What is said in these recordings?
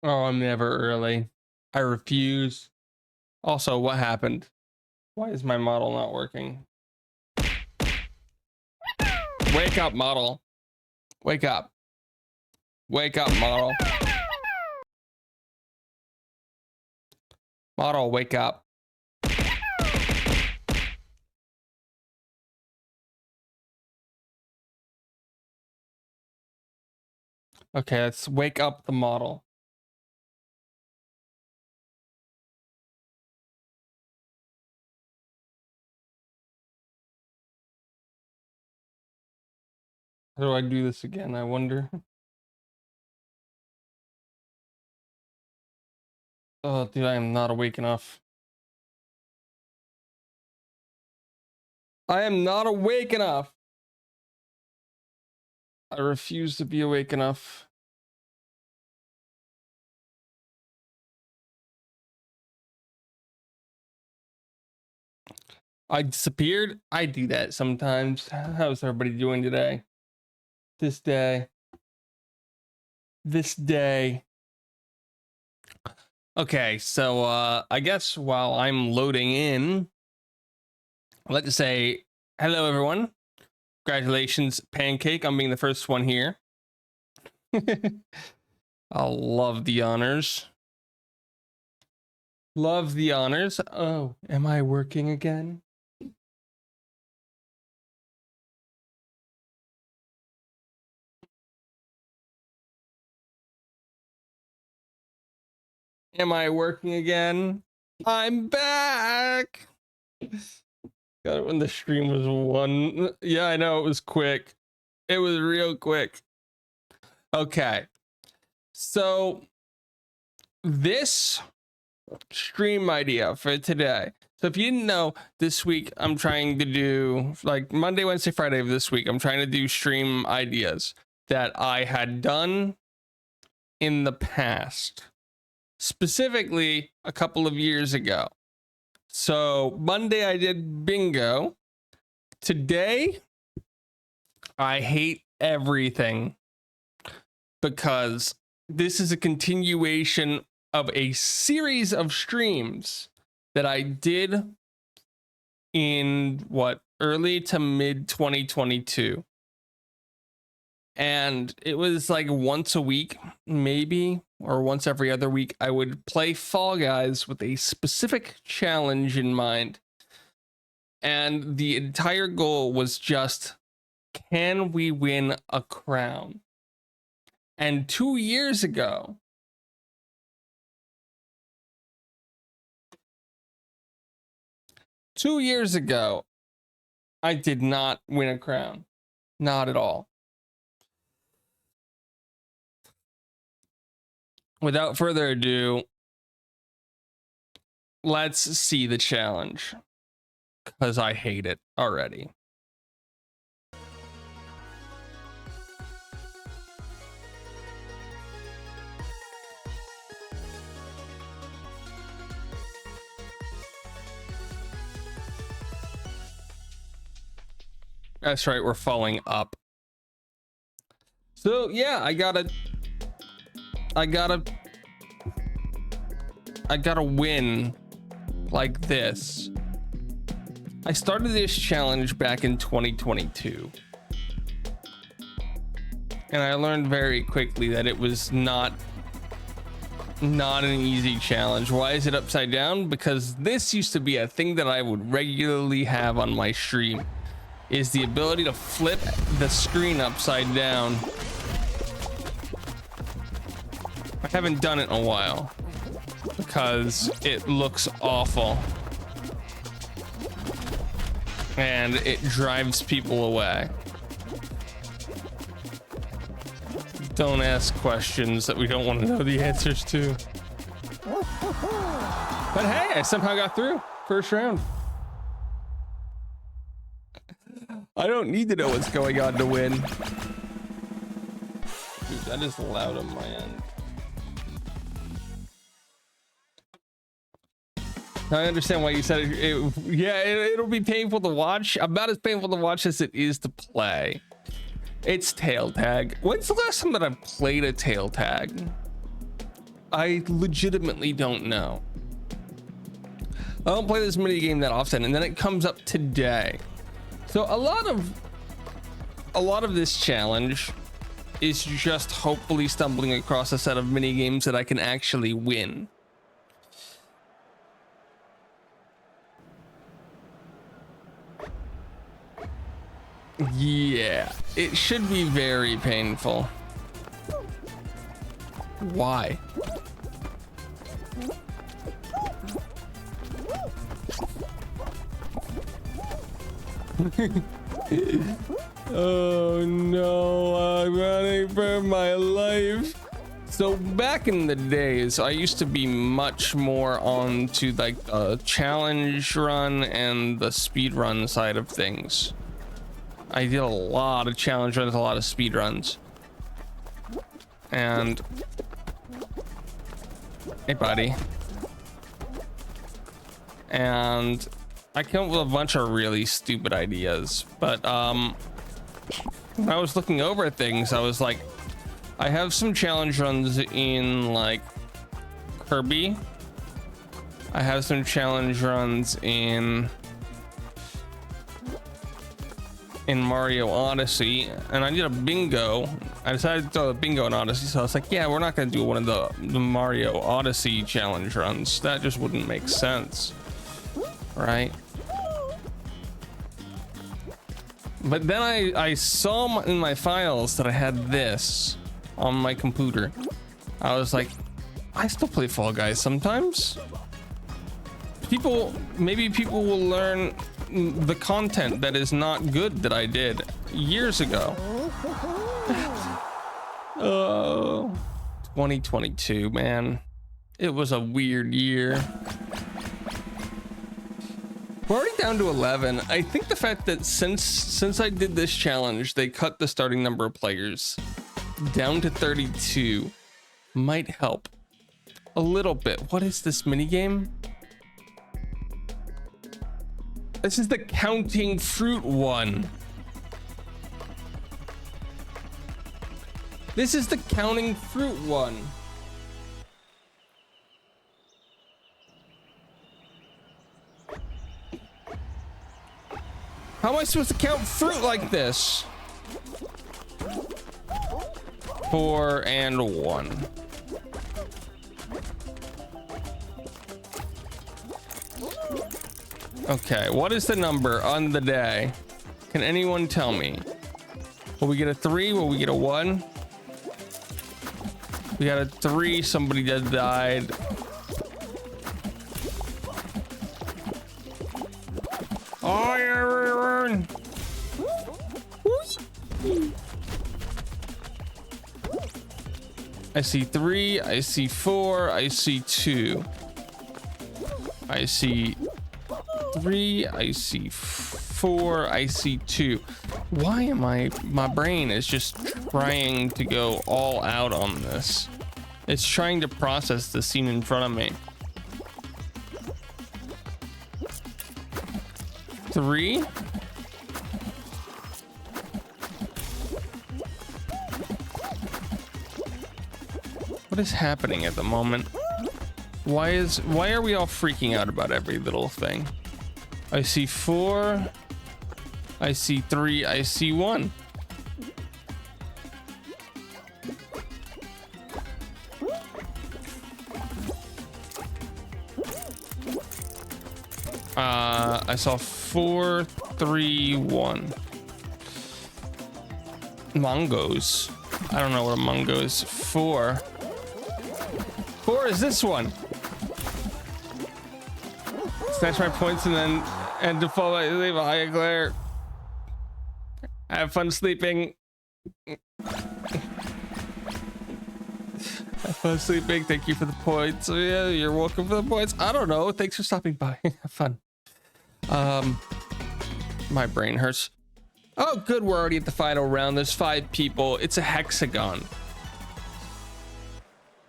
Oh, I'm never early. I refuse. Also, what happened? Why is my model not working? Wake up, model. Wake up. Wake up, model. Model, wake up. Okay, let's wake up the model. How do I do this again, I wonder? Oh, dude, I am not awake enough. I am not awake enough. I refuse to be awake enough. I disappeared. I do that sometimes. How's everybody doing today? This day. This day. Okay, so I guess while I'm loading in, I'd like to say hello everyone. Congratulations, Pancake, on being the first one here. I'll love the honors. Love the honors. Oh, am I working again? Am I working again? I'm back. Got it when the stream was one. Yeah, I know, it was quick. It was real quick. Okay. So this stream idea for today. So if you didn't know, this week I'm trying to do like Monday, Wednesday, Friday of this week. I'm trying to do stream ideas that I had done in the past, specifically a couple of years ago. So Monday I did bingo. Today I hate everything because this is a continuation of a series of streams that I did in early to mid 2022. And it was like once a week, maybe, or once every other week, I would play Fall Guys with a specific challenge in mind. And the entire goal was just, can we win a crown? And 2 years ago, I did not win a crown. Not at all. Without further ado, let's see the challenge, because I hate it already. That's right, we're falling up. So yeah, I gotta win like this. I started this challenge back in 2022. And I learned very quickly that it was not an easy challenge. Why is it upside down? Because this used to be a thing that I would regularly have on my stream, is the ability to flip the screen upside down. I haven't done it in a while because it looks awful and it drives people away. Don't ask questions that we don't want to know the answers to. But hey, I somehow got through first round. I don't need to know what's going on to win. Dude, that is loud on my end. I understand why you said it. It'll be painful to watch. About as painful to watch as it is to play. It's tail tag. When's the last time that I played a tail tag? I legitimately don't know. I don't play this mini game that often, and then it comes up today. So a lot of this challenge is just hopefully stumbling across a set of mini games that I can actually win. Yeah, it should be very painful. Why? Oh no, I'm running for my life. So back in the days, I used to be much more on to like the challenge run and the speed run side of things. I did a lot of challenge runs, a lot of speed runs. And hey buddy. And I came up with a bunch of really stupid ideas, but when I was looking over things, I was like, I have some challenge runs in like Kirby. I have some challenge runs in Mario Odyssey, and I did a bingo. I decided to throw a bingo in Odyssey, so I was like, yeah, we're not gonna do one of the Mario Odyssey challenge runs. That just wouldn't make sense, right? But then I saw in my files that I had this on my computer. I was like, I still play Fall Guys sometimes. Maybe people will learn the content that is not good that I did years ago. Oh, 2022, man. It was a weird year. We're already down to 11. I think the fact that since I did this challenge, they cut the starting number of players down to 32 might help a little bit. What is this mini game? This is the counting fruit one. This is the counting fruit one. How am I supposed to count fruit like this? 4 and 1. Okay, what is the number on the day? Can anyone tell me? Will we get a 3? Will we get a 1? We got a 3. Somebody that died. Oh, everyone! I see 3. I see 4. I see 2. I see 3. I see 4. I see 2. Why am my brain is just trying to go all out on this. It's trying to process the scene in front of me. 3. What is happening at the moment? Why are we all freaking out about every little thing? I see 4. I see 3. I see 1. I saw 4, 3, 1. Mongos. I don't know what a mongo is. 4. 4 is this one. Snatch my points and default I leave a high glare. Have fun sleeping. Have fun sleeping. Thank you for the points. Yeah, you're welcome for the points. I don't know. Thanks for stopping by. Have fun. My brain hurts. Oh, good. We're already at the final round. There's 5 people. It's a hexagon.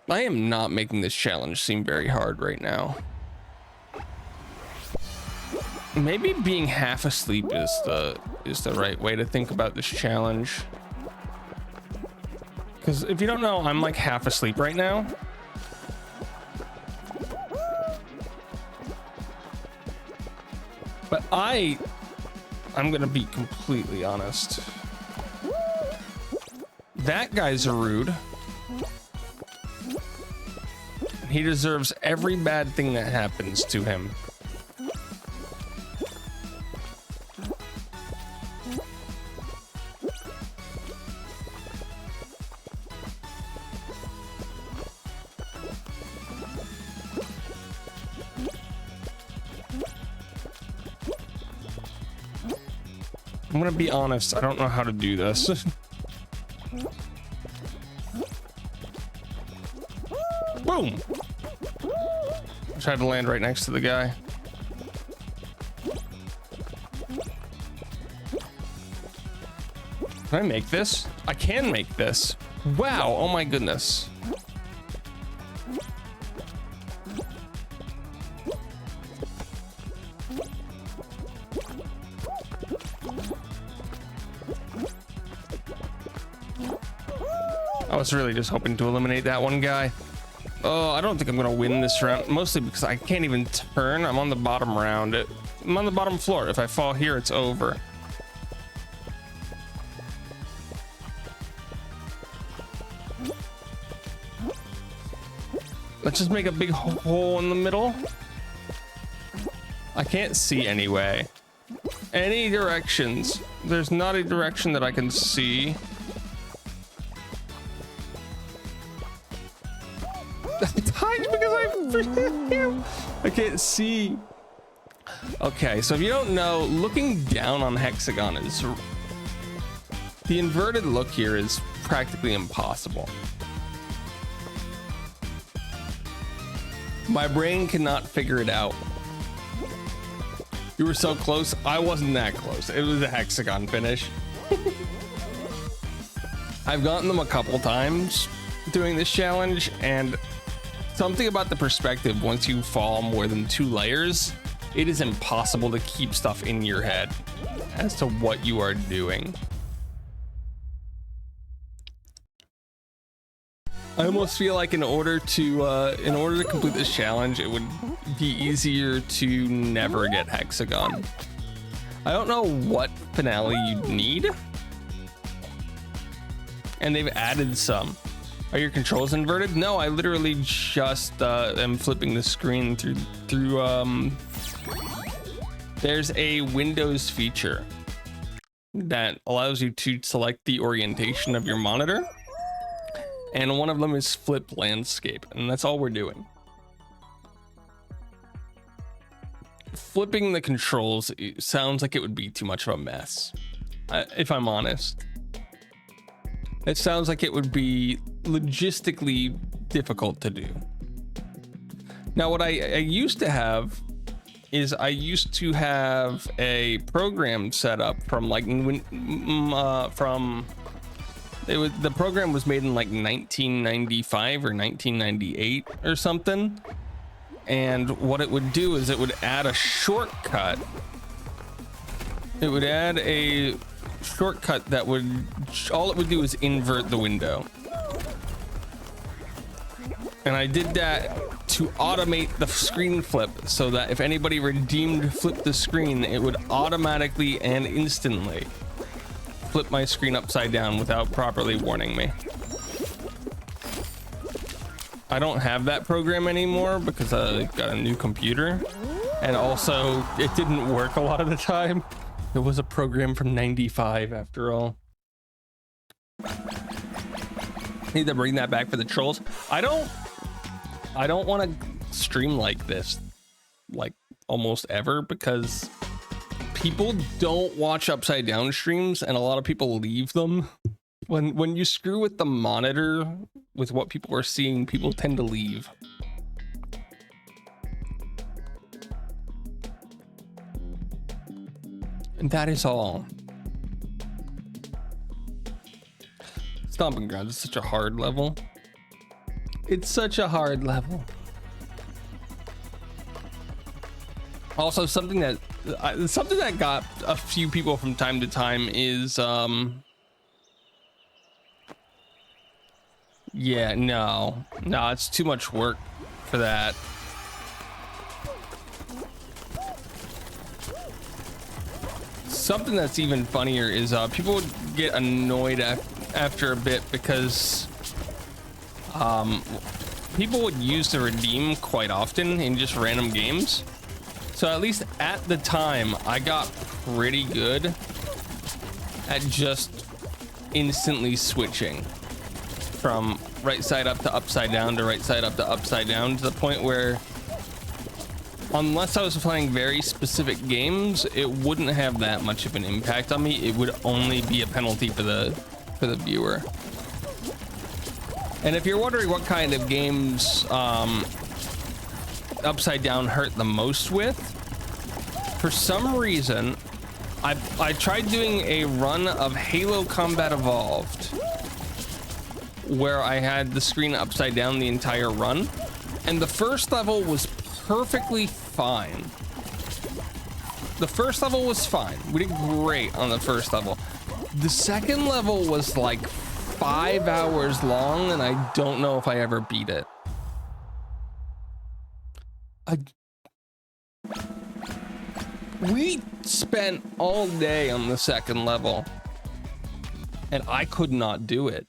I am not making this challenge seem very hard right now. Maybe being half asleep is the right way to think about this challenge. Because if you don't know, I'm like half asleep right now. I'm gonna be completely honest. That guy's rude. He deserves every bad thing that happens to him. I'm gonna be honest, I don't know how to do this. Boom! I tried to land right next to the guy. Can I make this? I can make this. Wow, oh my goodness. I was really just hoping to eliminate that one guy. Oh, I don't think I'm gonna win this round, mostly because I can't even turn. I'm on the bottom round. I'm on the bottom floor. If I fall here, it's over. Let's just make a big hole in the middle. I can't see anyway. Any directions. There's not a direction that I can see. I can't see. Okay, so if you don't know, looking down on Hexagon is the inverted look here is practically impossible. My brain cannot figure it out. You were so close. I wasn't that close. It was a hexagon finish. I've gotten them a couple times doing this challenge, and something about the perspective, once you fall more than 2 layers, it is impossible to keep stuff in your head as to what you are doing. I almost feel like in order to complete this challenge, it would be easier to never get hexagon. I don't know what finale you'd need, and they've added some. Are your controls inverted? No, I literally just am flipping the screen through there's a Windows feature that allows you to select the orientation of your monitor, and one of them is flip landscape, and that's all we're doing. Flipping the controls sounds like it would be too much of a mess, if I'm honest. It sounds like it would be logistically difficult to do. Now, what I used to have is I used to have a program set up from like the program was made in like 1995 or 1998 or something. And what it would do is it would add a shortcut. It would add a shortcut that would, all it would do is invert the window. And I did that to automate the screen flip, so that if anybody redeemed flip the screen, it would automatically and instantly flip my screen upside down without properly warning me. I don't have that program anymore because I got a new computer, and also it didn't work a lot of the time. It was a program from 95 after all. Need to bring that back for the trolls. I don't want to stream like this like almost ever, because people don't watch upside down streams, and a lot of people leave them. When you screw with the monitor with what people are seeing, people tend to leave. And that is all. Stomping Grounds is such a hard level. It's such a hard level. Also, something that got a few people from time to time is yeah, no, it's too much work for that. something that's even funnier is people would get annoyed after a bit because people would use the redeem quite often in just random games. So at least at the time, I got pretty good at just instantly switching from right side up to upside down to right side up to upside down, to the point where unless I was playing very specific games, it wouldn't have that much of an impact on me. It would only be a penalty for the viewer. And if you're wondering what kind of games upside down hurt the most with, for some reason I tried doing a run of Halo Combat Evolved where I had the screen upside down the entire run, and the first level was perfectly fine. The first level was fine. We did great on the first level. The second level was like 5 hours long, and I don't know if I ever beat it. We spent all day on the second level, and I could not do it.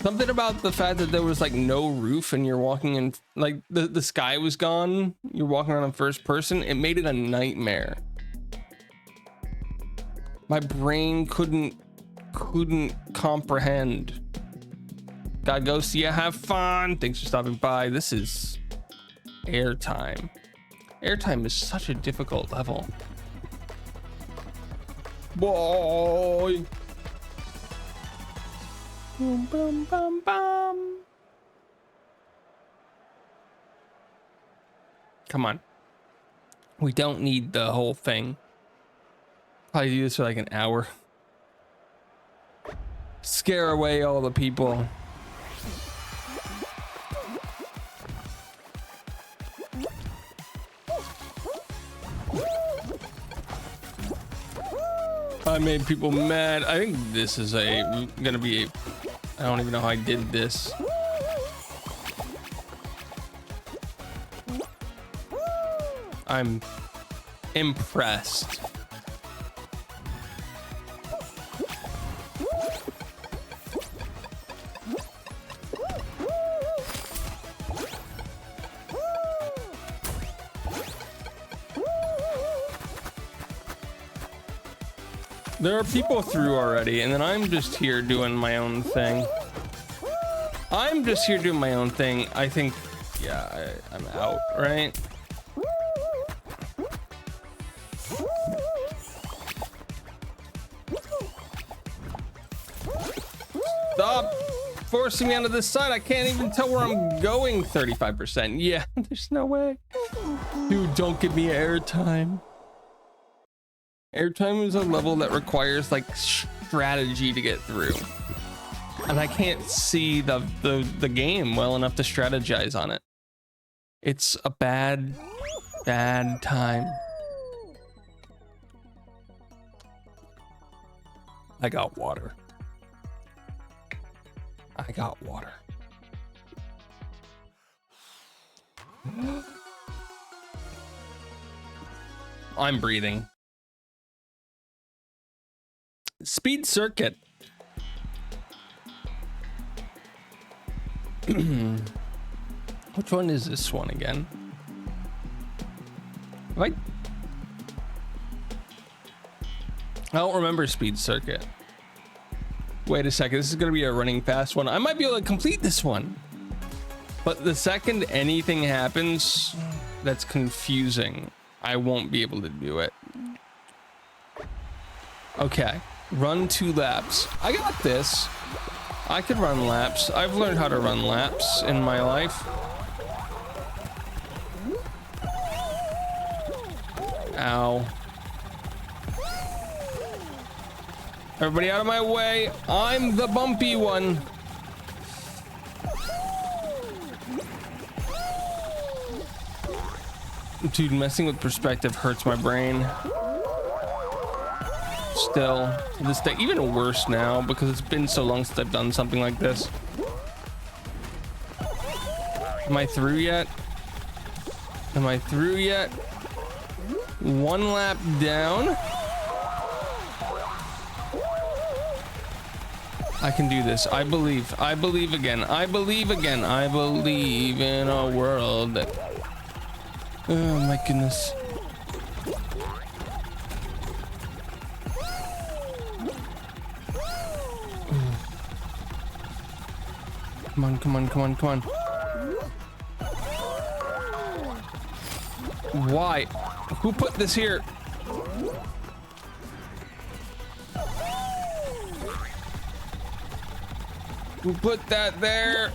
Something about the fact that there was like no roof and you're walking in, like the sky was gone, you're walking around in first person, it made it a nightmare. My brain couldn't comprehend. Gotta go, see ya, have fun. Thanks for stopping by. This is Airtime. Airtime is such a difficult level. Boy. Boom, boom, bum, bum. Come on. We don't need the whole thing. Probably do this for like an hour. Scare away all the people. I made people mad. I think this is gonna be a, I don't even know how I did this. I'm impressed. There are people through already, and then I'm just here doing my own thing. I think, yeah, I'm out, right? Stop forcing me onto this side. I can't even tell where I'm going. 35%. Yeah, there's no way. Dude, don't give me Airtime. Airtime is a level that requires like strategy to get through, and I can't see the game well enough to strategize on it. It's a bad time. I got water. I'm breathing. Speed Circuit. Which one is this one again? I don't remember Speed Circuit. Wait a second, this is gonna be a running fast one. I might be able to complete this one, but the second anything happens that's confusing, I won't be able to do it. Okay. Run 2 laps. I got this. I could run laps. I've learned how to run laps in my life. Ow. Everybody out of my way. I'm the bumpy one. Dude, messing with perspective hurts my brain. Still to this day, even worse now because it's been so long since I've done something like this. Am I through yet? One lap down. I can do this. I believe. I believe again. I believe again. I believe in a world that... Oh my goodness. Come on, come on, come on, come on. Why? Who put this here? Who put that there?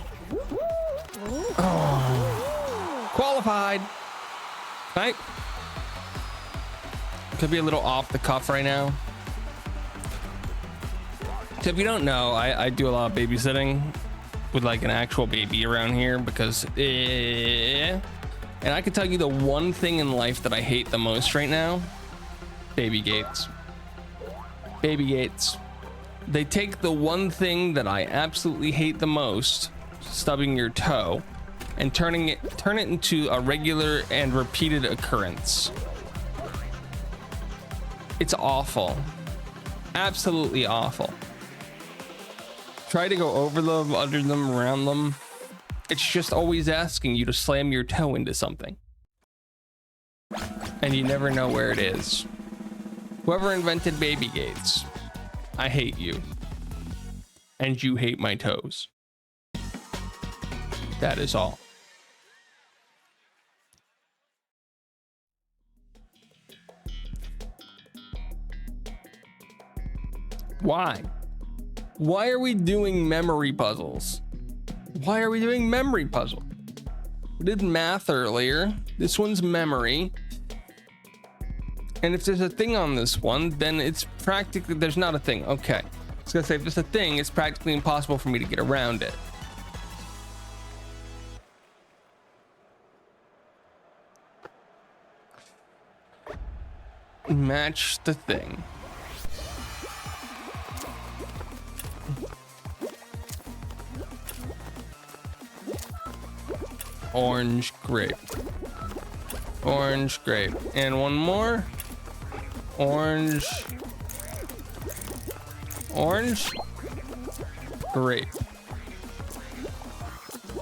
Oh. Qualified. Right? Could be a little off the cuff right now. So if you don't know, I do a lot of babysitting with like an actual baby around here because and I can tell you the one thing in life that I hate the most right now: baby gates. Baby gates. They take the one thing that I absolutely hate the most, stubbing your toe, and turn it into a regular and repeated occurrence. It's awful. Absolutely awful. Try to go over them, under them, around them. It's just always asking you to slam your toe into something. And you never know where it is. Whoever invented baby gates, I hate you. And you hate my toes. That is all. Why? Why are we doing memory puzzles? Why are we doing memory puzzle? We did math earlier. This one's memory. And if there's a thing on this one, then it's practically, there's not a thing. Okay. I was gonna say, if there's a thing, it's practically impossible for me to get around it. Match the thing. Orange, grape. Orange, grape. And one more. Orange. Orange. Grape.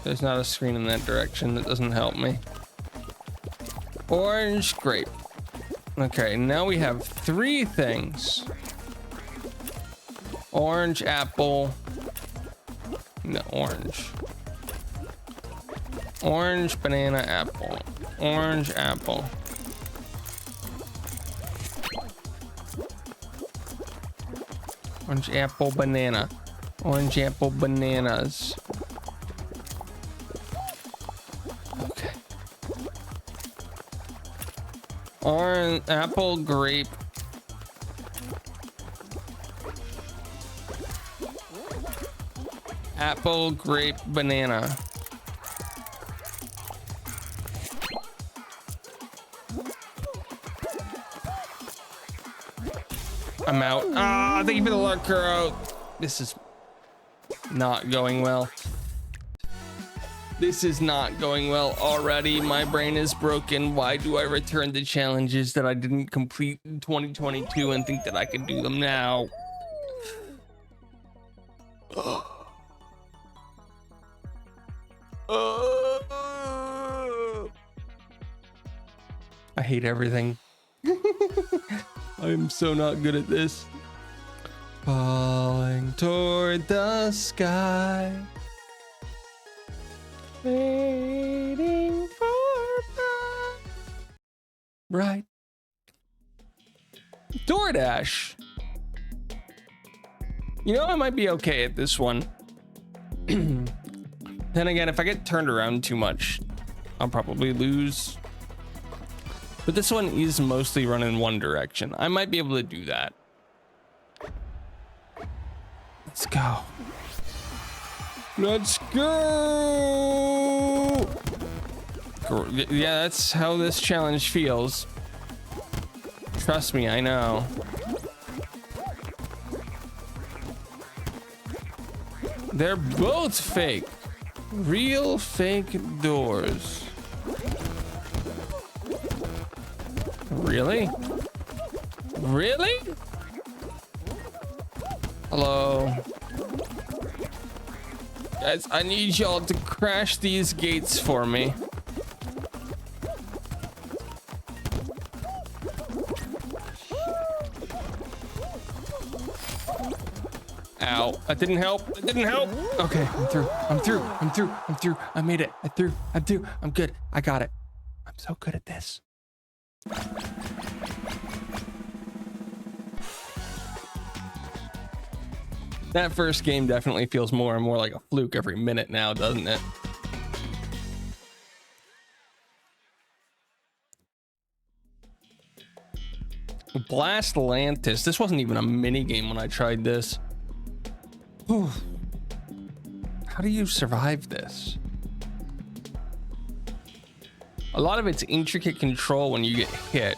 There's not a screen in that direction. That doesn't help me. Orange, grape. Okay, now we have 3 things. Orange, apple. No, orange. Orange, banana, apple. Orange, apple. Orange, apple, banana. Orange, apple, bananas. Okay. Orange, apple, grape. Apple, grape, banana. I'm out. Ah, thank you for the luck, Kuro. This is not going well. This is not going well already. My brain is broken. Why do I return to challenges that I didn't complete in 2022 and think that I can do them now? I hate everything. I am so not good at this. Falling toward the sky, waiting for the bright DoorDash. You know, I might be okay at this one. Then again, if I get turned around too much, I'll probably lose. But this one is mostly run in one direction. I might be able to do that. Let's go. Let's go. Yeah, that's how this challenge feels. Trust me, I know. They're both fake. Real fake doors. Really? Really? Hello. Guys, I need y'all to crash these gates for me. Ow, that didn't help. That didn't help. Okay, I'm through. I'm through. I'm through. I'm through. I made it. I'm through. I'm through. I'm good. I got it. I'm so good at this. That first game definitely feels more and more like a fluke every minute now, doesn't it? Blast Atlantis. This wasn't even a mini game when I tried this. Whew. How do you survive this? A lot of it's intricate control when you get hit.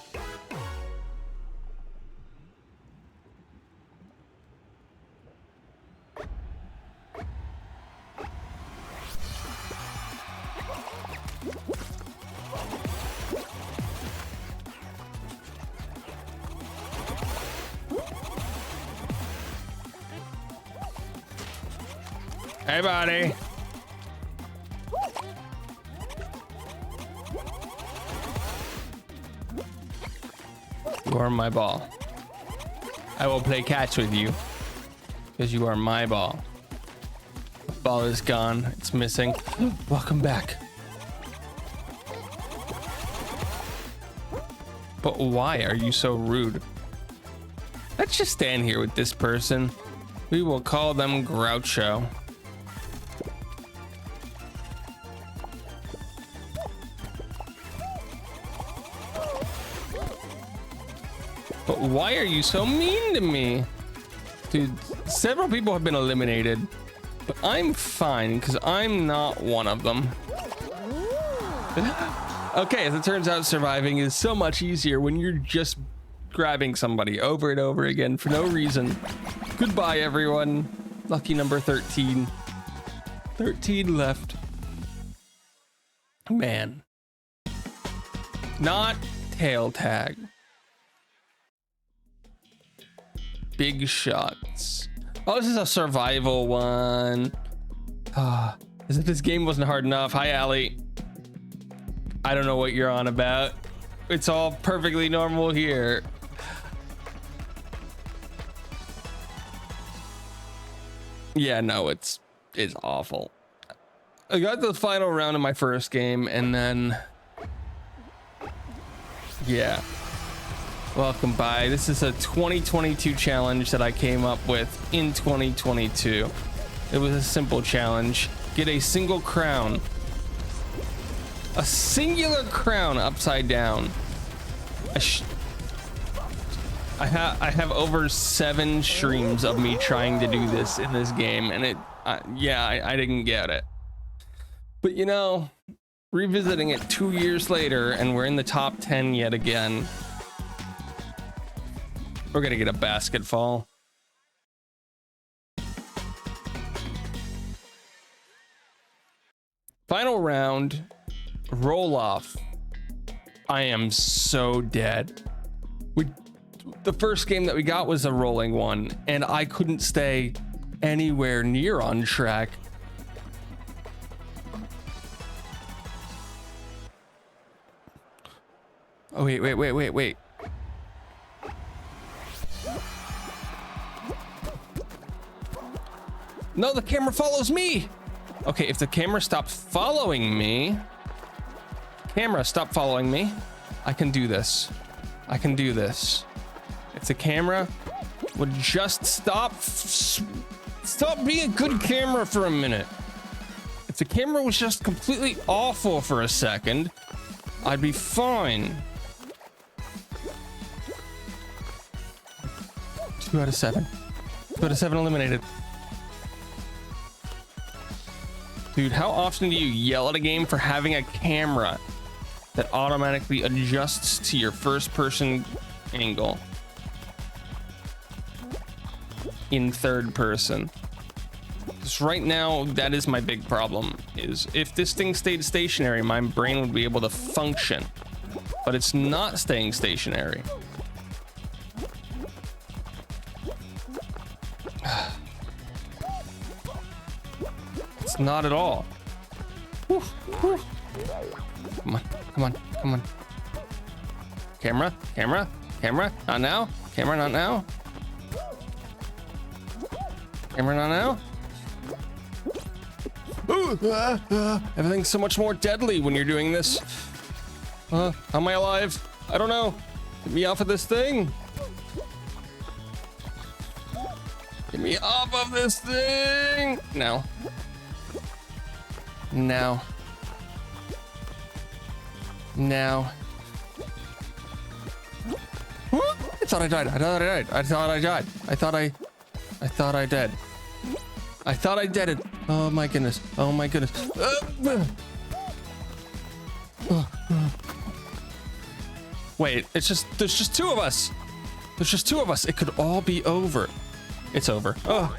Hey, buddy. You are my ball. I will play catch with you because you are my ball. The ball is gone. It's missing. Welcome back. But why are you so rude? Let's just stand here with this person. We will call them Groucho. But why are you so mean to me? Dude, several people have been eliminated, but I'm fine because I'm not one of them. Okay, as it turns out, surviving is so much easier when you're just grabbing somebody over and over again for no reason. Goodbye, everyone. Lucky number 13. 13 left. Man. Not tail tag. Big shots. Oh, this is a survival one. As if this game wasn't hard enough. Hi, Allie. I don't know what you're on about. It's all perfectly normal here. Yeah, no, it's awful. I got the final round of my first game, and then yeah. Welcome by. This is a 2022 challenge that I came up with in 2022. It was a simple challenge. Get a single crown. A singular crown upside down. I have over 7 streams of me trying to do this in this game, and I didn't get it. But you know, revisiting it 2 years later, and we're in the top 10 yet again. We're gonna get a basket fall. Final round, roll off. I am so dead. The first game that we got was a rolling one, and I couldn't stay anywhere near on track. Oh, wait. No, the camera follows me. Okay, if the camera stops following me, stop following me. I can do this. I can do this. If the camera would just stop being a good camera for a minute. If the camera was just completely awful for a second, I'd be fine. 2 out of 7. 2 out of 7 eliminated. Dude, how often do you yell at a game for having a camera that automatically adjusts to your first person angle in third person? Because right now, that is my big problem, is if this thing stayed stationary, my brain would be able to function, but it's not staying stationary. It's not at all. Woo, woo. Come on, come on, come on. Camera, camera, camera, not now. Camera, not now. Camera, not now. Ooh, everything's so much more deadly when you're doing this. Am I alive? I don't know. Get me off of this thing. Get me off of this thing. No. No. No. I thought I died. I thought I died. I thought I died. I thought I did. I thought I did it. Oh my goodness. Oh my goodness. Wait, there's just two of us. There's just two of us. It could all be over. It's over. Oh,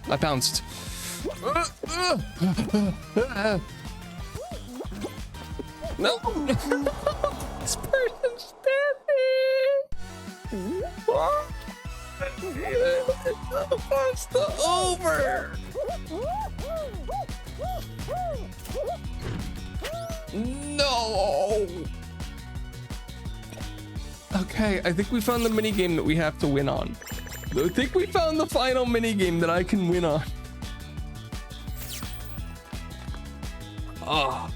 I bounced. No. This person's standing. It's over. No. Okay, I think we found the mini game that we have to win on. I think we found the final mini game that I can win on. Oh.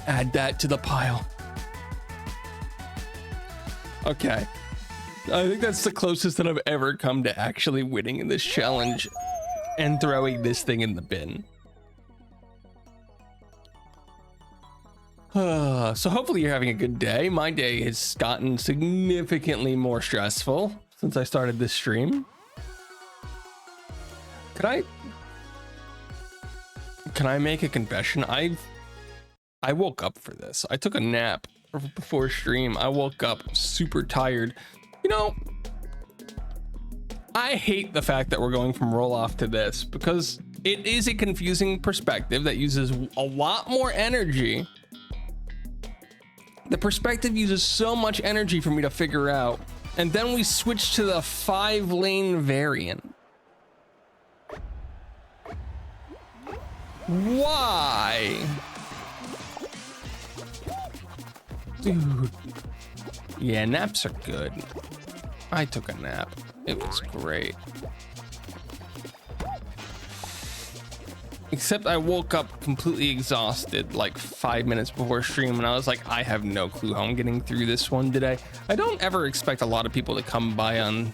Add that to the pile. Okay. I think that's the closest that I've ever come to actually winning in this challenge and throwing this thing in the bin. So hopefully you're having a good day. My day has gotten significantly more stressful since I started this stream. Can I make a confession? I woke up for this. I took a nap before stream. I woke up super tired. You know, I hate the fact that we're going from roll off to this because it is a confusing perspective that uses a lot more energy. The perspective uses so much energy for me to figure out. And then we switch to the 5-lane variant. Why? Dude. Yeah, naps are good. I took a nap. It was great. Except I woke up completely exhausted like 5 minutes before stream and I was like, I have no clue how I'm getting through this one today. I don't ever expect a lot of people to come by on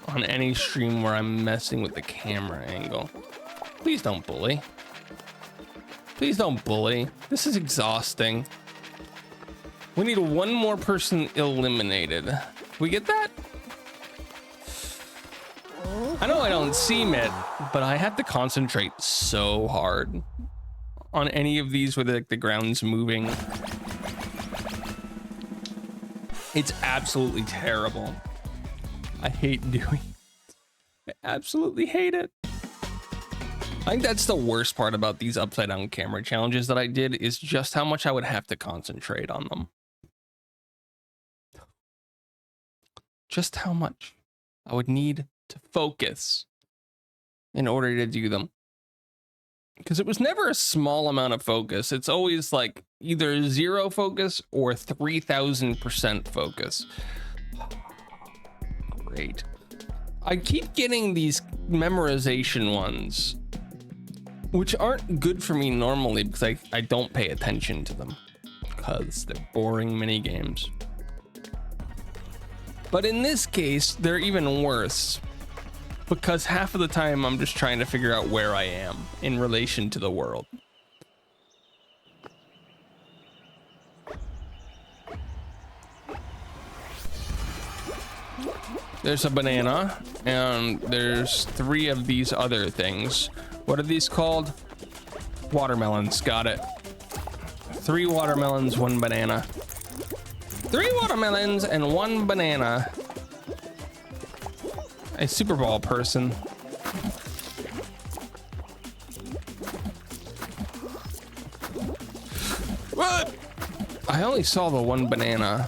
any stream where I'm messing with the camera angle. Please don't bully. Please don't bully. This is exhausting. We need one more person eliminated. Can we get that? I know I don't seem it, but I have to concentrate so hard on any of these where the ground's moving. It's absolutely terrible. I hate doing it. I absolutely hate it. I think that's the worst part about these upside down camera challenges that I did is just how much I would have to concentrate on them. Just how much I would need to focus in order to do them. Because it was never a small amount of focus. It's always like either 0 focus or 3000% focus. Great. I keep getting these memorization ones, which aren't good for me normally because I don't pay attention to them because they're boring mini games. But in this case, they're even worse because half of the time I'm just trying to figure out where I am in relation to the world. There's a banana and there's 3 of these other things. What are these called? Watermelons, got it. 3 watermelons, 1 banana. 3 watermelons and 1 banana. A Super Bowl person. What? I only saw the 1 banana,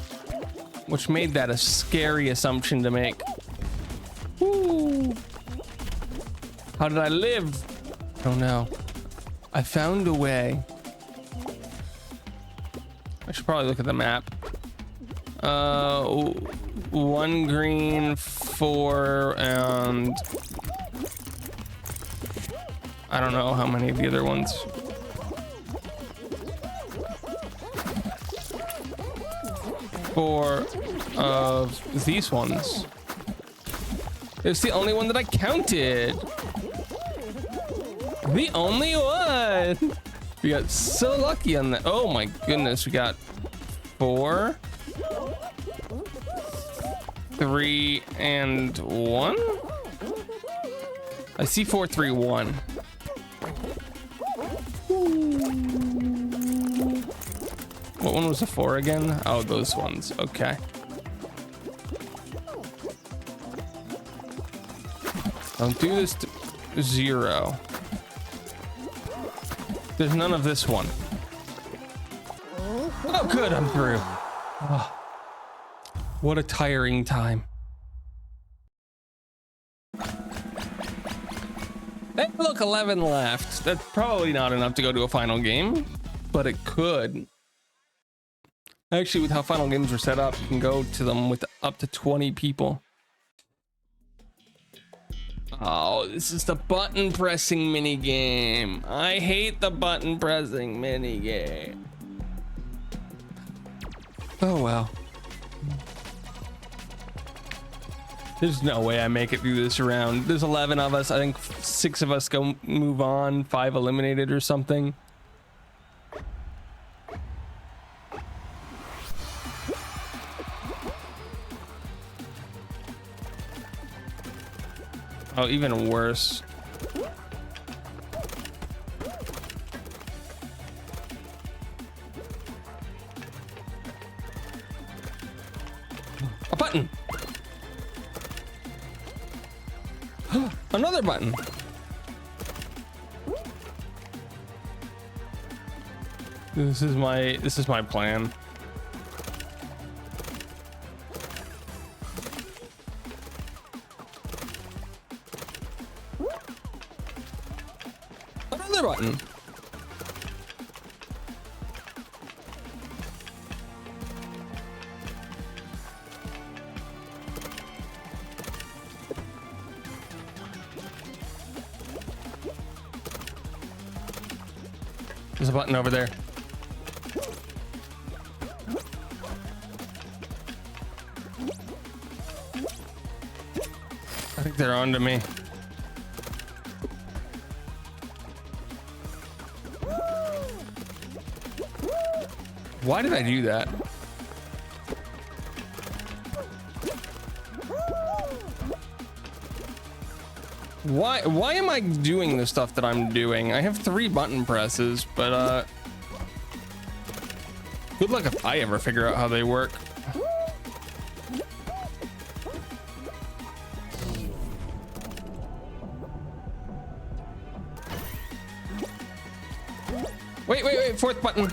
which made that a scary assumption to make. Woo. How did I live? I don't know. I found a way. I should probably look at the map. 1 green, 4, and I don't know how many of the other ones. Four of these ones. It's the only one that I counted. The only one. We got so lucky on that. Oh my goodness, we got 4, 3, and 1. I see 4, 3, 1. What one was the 4 again? Oh, those ones. Okay. Don't do this to 0. There's none of this one. Oh, good, I'm through. Oh, what a tiring time. Hey, look, 11 left. That's probably not enough to go to a final game, but it could. Actually, with how final games were set up, you can go to them with up to 20 people. Oh, this is the button pressing mini game. I hate the button pressing mini game. Oh well. There's no way I make it through this round. There's 11 of us. I think 6 of us go move on, 5 eliminated or something. Oh, even worse. A button. Another button. This is my plan. Another button. There's a button over there. I think they're onto me. Why did I do that? Why am I doing the stuff that I'm doing? I have 3 button presses, but good luck if I ever figure out how they work. Wait, 4th button.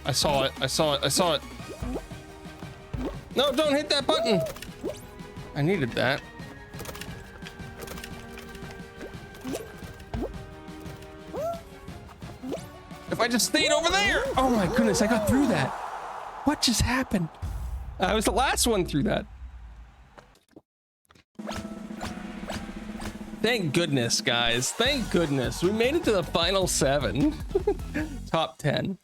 I saw it. No, don't hit that button. I needed that. If I just stayed over there. Oh my goodness, I got through that. What just happened? I was the last one through that. Thank goodness, guys. Thank goodness. We made it to the final 7. Top 10.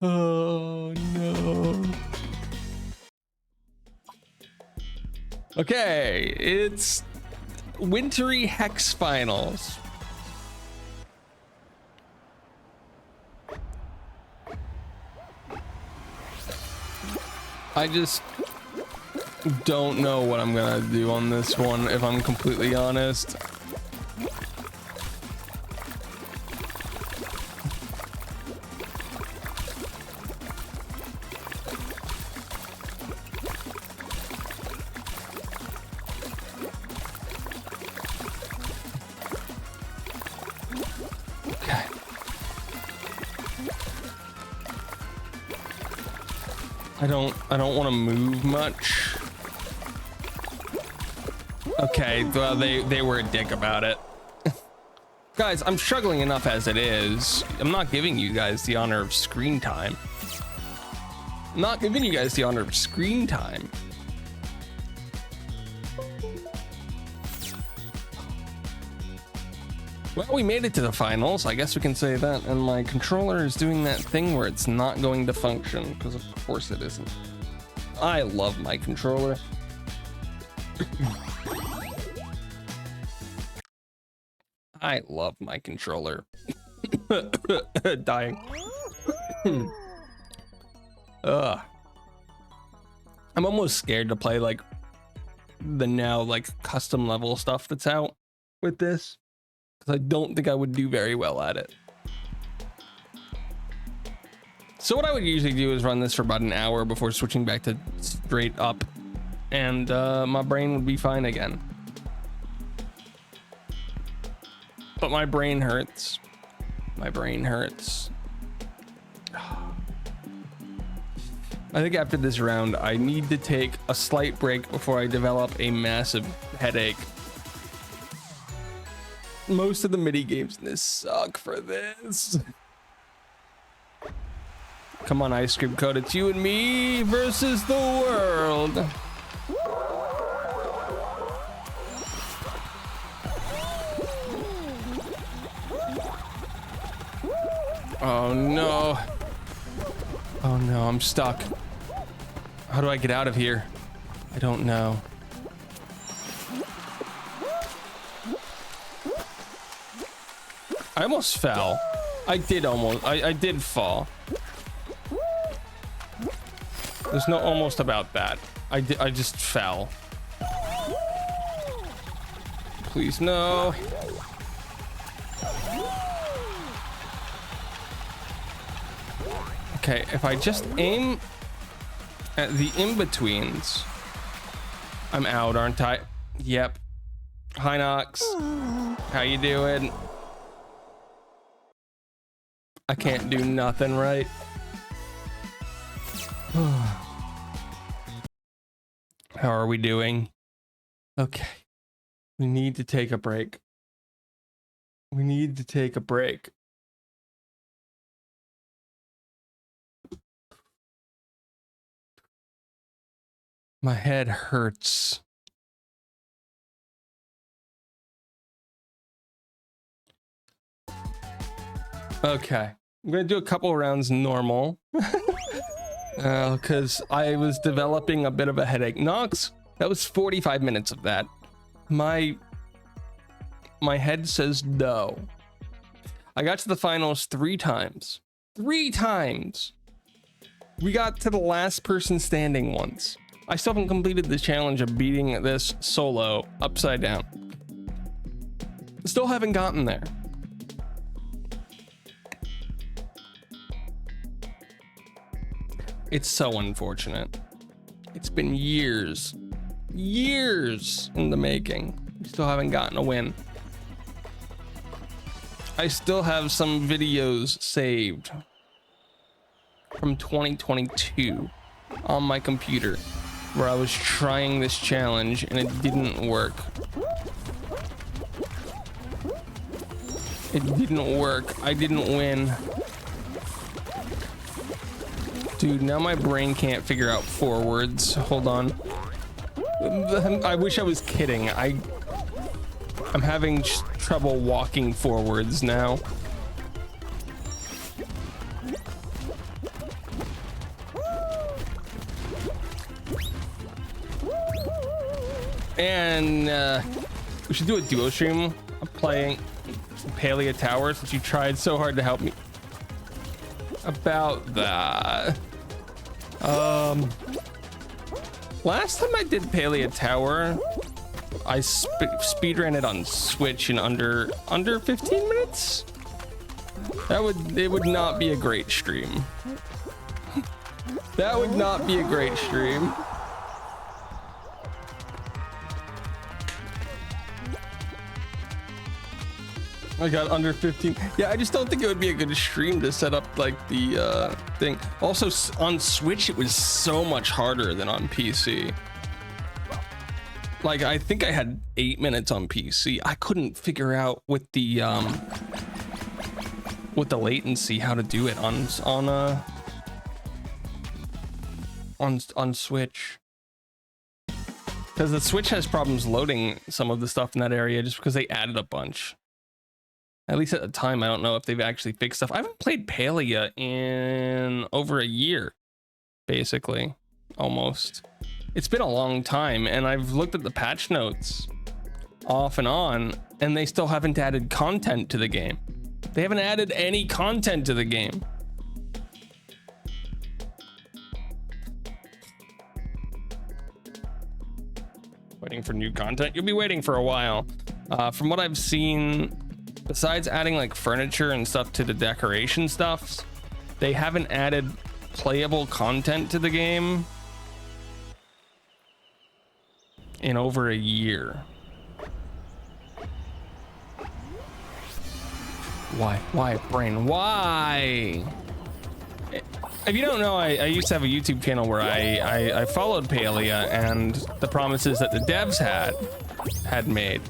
Oh no. Okay, it's Wintry Hex Finals. I just don't know what I'm gonna do on this one, if I'm completely honest. I don't want to move much. Okay, well, they were a dick about it. Guys, I'm struggling enough as it is. I'm not giving you guys the honor of screen time. I'm not giving you guys the honor of screen time. Well, we made it to the finals. I guess we can say that. And my controller is doing that thing where it's not going to function, because of course it isn't. I love my controller. I love my controller. Dying. Ugh. I'm almost scared to play like the now like custom level stuff that's out with this, because I don't think I would do very well at it. So what I would usually do is run this for about an hour before switching back to straight up, and my brain would be fine again. But my brain hurts. My brain hurts. I think after this round, I need to take a slight break before I develop a massive headache. Most of the mini games in this suck for this. Come on, Ice Cream Code. It's you and me versus the world. Oh no. Oh no, I'm stuck. How do I get out of here? I don't know. I almost fell. I did fall. There's no almost about that. I just fell. Please, no. Okay, if I just aim at the in-betweens, I'm out, aren't I? Yep. Hi, Nox. How you doing? I can't do nothing, right? How are we doing? Okay. We need to take a break. We need to take a break. My head hurts. Okay. I'm gonna do a couple rounds normal. Because I was developing a bit of a headache. Nox, that was 45 minutes of that. My head says no. I got to the finals 3 times. 3 times! We got to the last person standing once. I still haven't completed the challenge of beating this solo upside down. Still haven't gotten there. It's so unfortunate. It's been years in the making. We still haven't gotten a win. I still have some videos saved from 2022 on my computer where I was trying this challenge and it didn't work. It didn't work. I didn't win. Dude, now my brain can't figure out forwards. Hold on. I wish I was kidding. I'm having trouble walking forwards now. And we should do a duo stream of playing Palia Tower since you tried so hard to help me about that. Last time I did Palia Tower, I speedran it on Switch in under 15 minutes. It would not be a great stream. That would not be a great stream. I got under 15. Yeah, I just don't think it would be a good stream to set up like the thing. Also on Switch, it was so much harder than on PC. like I think I had 8 minutes on PC. I couldn't figure out with the latency how to do it on Switch. Because the Switch has problems loading some of the stuff in that area just because they added a bunch. At least at the time, I don't know if they've actually fixed stuff. I haven't played Palia in over a year, basically, almost. It's been a long time, and I've looked at the patch notes off and on, and they still haven't added content to the game. They haven't added any content to the game. Waiting for new content? You'll be waiting for a while. From what I've seen, besides adding like furniture and stuff to the decoration stuff, they haven't added playable content to the game in over a year. Why, brain? Why? If you don't know, I used to have a YouTube channel where I followed Palia and the promises that the devs had made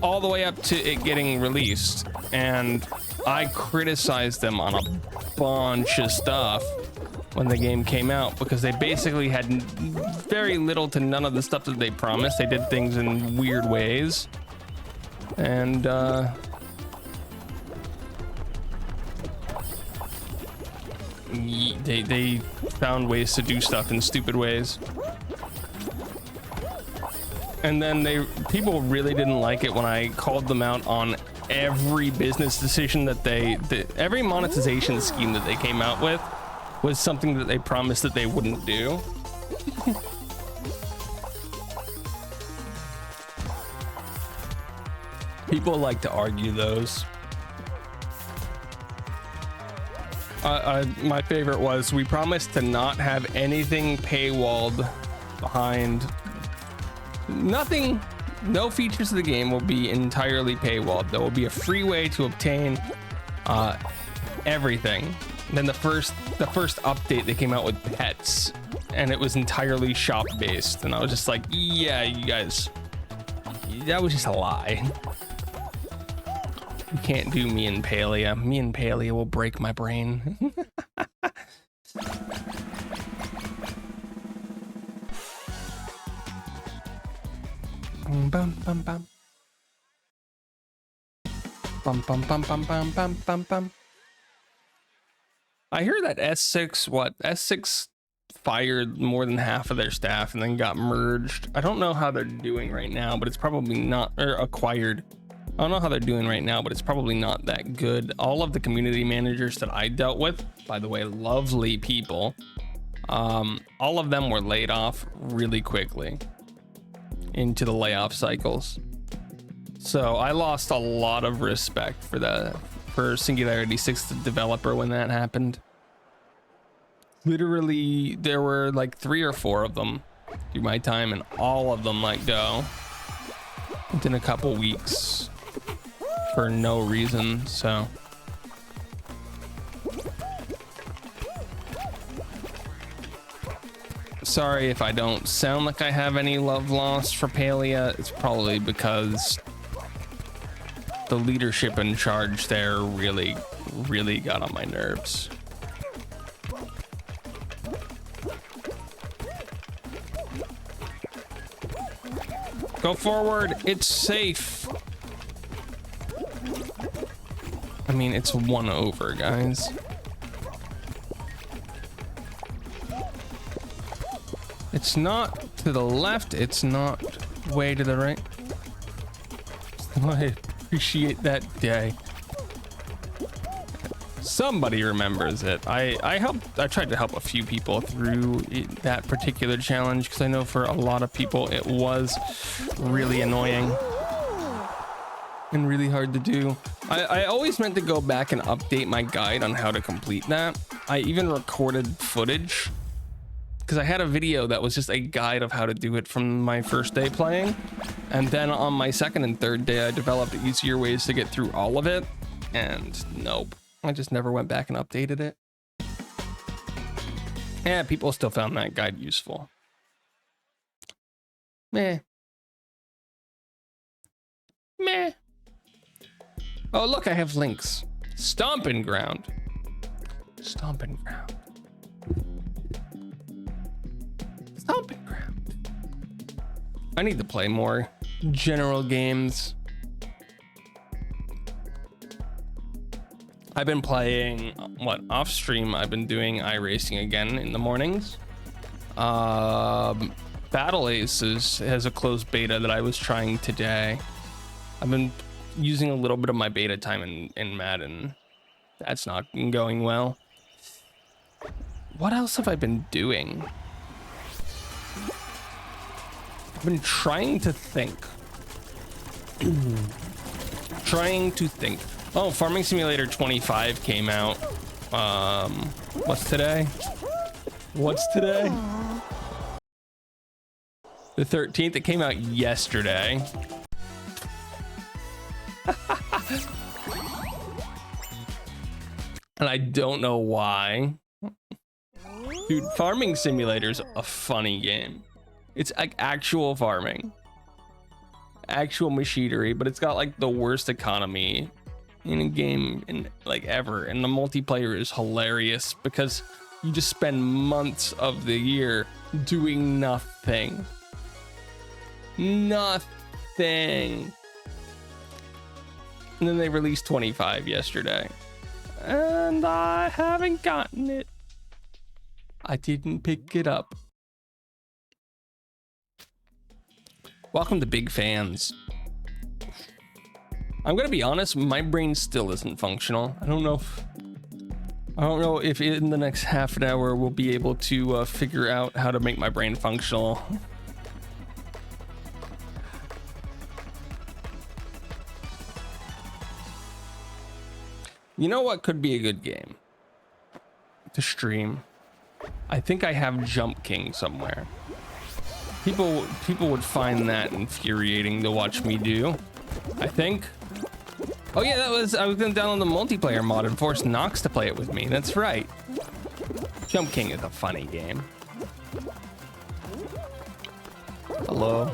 all the way up to it getting released, and I criticized them on a bunch of stuff when the game came out because they basically had very little to none of the stuff that they promised. They did things in weird ways, and they found ways to do stuff in stupid ways. And then people really didn't like it when I called them out on every business decision that every monetization scheme that they came out with was something that they promised that they wouldn't do. People like to argue those. My favorite was, we promised to not have anything paywalled behind. Nothing, no features of the game will be entirely paywalled. There will be a free way to obtain everything. And then the first update, they came out with pets, and it was entirely shop based. And I was just like, yeah, you guys, that was just a lie. You can't do me and Palia. Me and Palia will break my brain. Bum bum bum. Bum bum bum bum bum bum bum bum. I hear that S6 fired more than half of their staff and then got merged. I don't know how they're doing right now, but it's probably not, or acquired. I don't know how they're doing right now, but it's probably not that good. All of the community managers that I dealt with, by the way, lovely people, all of them were laid off really quickly into the layoff cycles. So I lost a lot of respect for Singularity 6, the developer, when that happened. Literally, there were like 3 or 4 of them through my time, and all of them let go within a couple weeks for no reason. So sorry if I don't sound like I have any love lost for Palia. It's probably because the leadership in charge there really got on my nerves. Go forward, it's safe. I mean, it's 1 over, guys. It's not to the left, it's not way to the right. I appreciate that day. Somebody remembers it. I tried to help a few people through that particular challenge, because I know for a lot of people it was really annoying and really hard to do. I always meant to go back and update my guide on how to complete that. I even recorded footage, because I had a video that was just a guide of how to do it from my first day playing, and then on my second and third day I developed easier ways to get through all of it, and nope, I just never went back and updated it. Yeah, people still found that guide useful. Meh. Oh, look, I have links. Stomping Ground. Stomping Ground. Stomping Ground. I need to play more general games. I've been playing, off stream, I've been doing iRacing again in the mornings. Battle Aces has a closed beta that I was trying today. I've been using a little bit of my beta time in Madden. That's not been going well. What else have I been doing? I've been trying to think. Oh, Farming Simulator 25 came out. What's today? The 13th. It came out yesterday. And I don't know why. Dude, Farming Simulator's a funny game. It's like actual farming. Actual machinery, but it's got like the worst economy in a game in like ever, and the multiplayer is hilarious because you just spend months of the year doing nothing. And then they released 25 yesterday, and I haven't gotten it. I didn't pick it up. Welcome to Big Fans. I'm gonna be honest, my brain still isn't functional. I don't know if in the next half an hour we'll be able to figure out how to make my brain functional. You know what could be a good game to stream? I think I have Jump King somewhere. People would find that infuriating to watch me do, I think. Oh yeah, I was gonna download the multiplayer mod and force Nox to play it with me. That's right. Jump King is a funny game. Hello.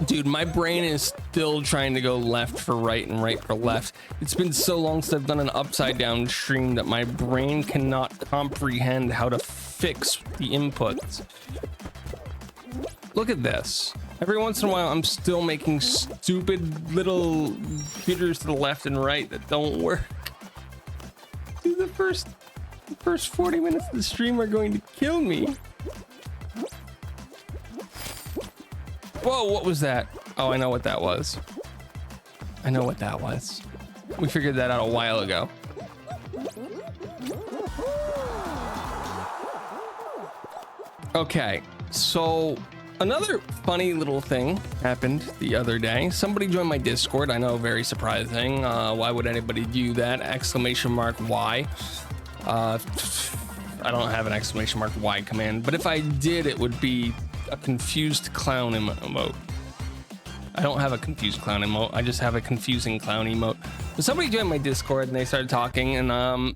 Dude, my brain is still trying to go left for right and right for left. It's been so long since I've done an upside down stream that my brain cannot comprehend how to fix the inputs. Look at this. Every once in a while, I'm still making stupid little jitters to the left and right that don't work. Dude, the first 40 minutes of the stream are going to kill me. Whoa, what was that? Oh, I know what that was. We figured that out a while ago. Okay, so another funny little thing happened the other day. Somebody joined my Discord. I know, very surprising. Why would anybody do that? Exclamation mark Y. I don't have an exclamation mark Y command, but if I did, it would be a confused clown emote. I don't have a confused clown emote. I just have a confusing clown emote. But somebody joined my Discord and they started talking, and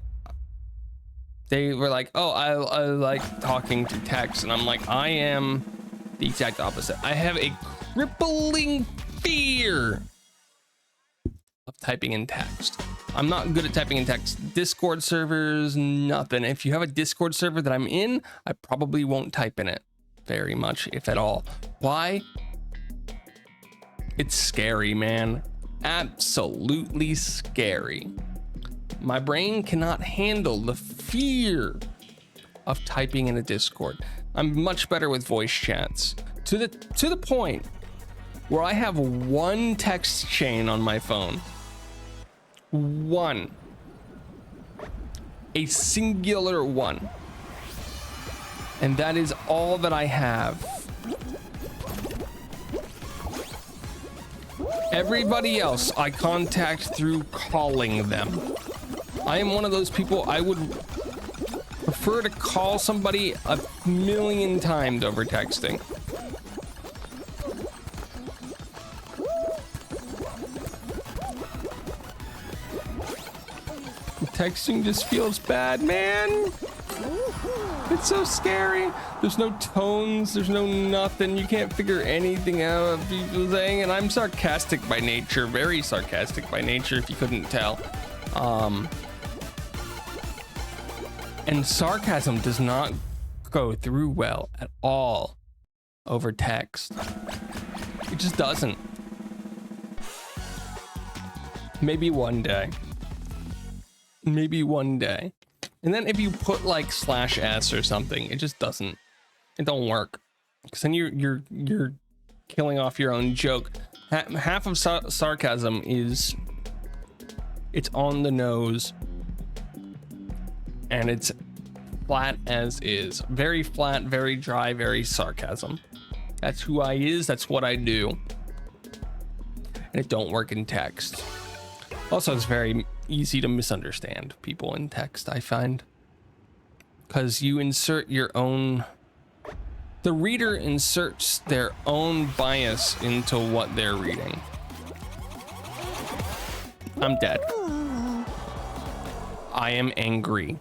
they were like, "Oh, I like talking to text," and I'm like, I am the exact opposite. I have a crippling fear of typing in text. I'm not good at typing in text. Discord servers, nothing. If you have a Discord server that I'm in, I probably won't type in it very much, if at all. Why? It's scary, man. Absolutely scary. My brain cannot handle the fear of typing in a Discord. I'm much better with voice chats, to the point where I have one text chain on my phone. One. A singular one. And that is all that I have. Everybody else I contact through calling them. I am one of those people. I would prefer to call somebody 1,000,000 times over texting. Texting just feels bad, man. It's so scary. There's no tones, there's no nothing. You can't figure anything out of people saying, and I'm sarcastic by nature, very sarcastic by nature, if you couldn't tell. And sarcasm does not go through well at all over text. It just doesn't. Maybe one day. Maybe one day. And then if you put like /s or something, it just doesn't. It don't work. Because then you're killing off your own joke. Half of sarcasm is it's on the nose and it's flat as is. Very flat, very dry, very sarcasm. That's who I is. That's what I do. And it don't work in text. Also, it's very easy to misunderstand people in text, I find. Because you insert your own... The reader inserts their own bias into what they're reading. I'm dead. I am angry.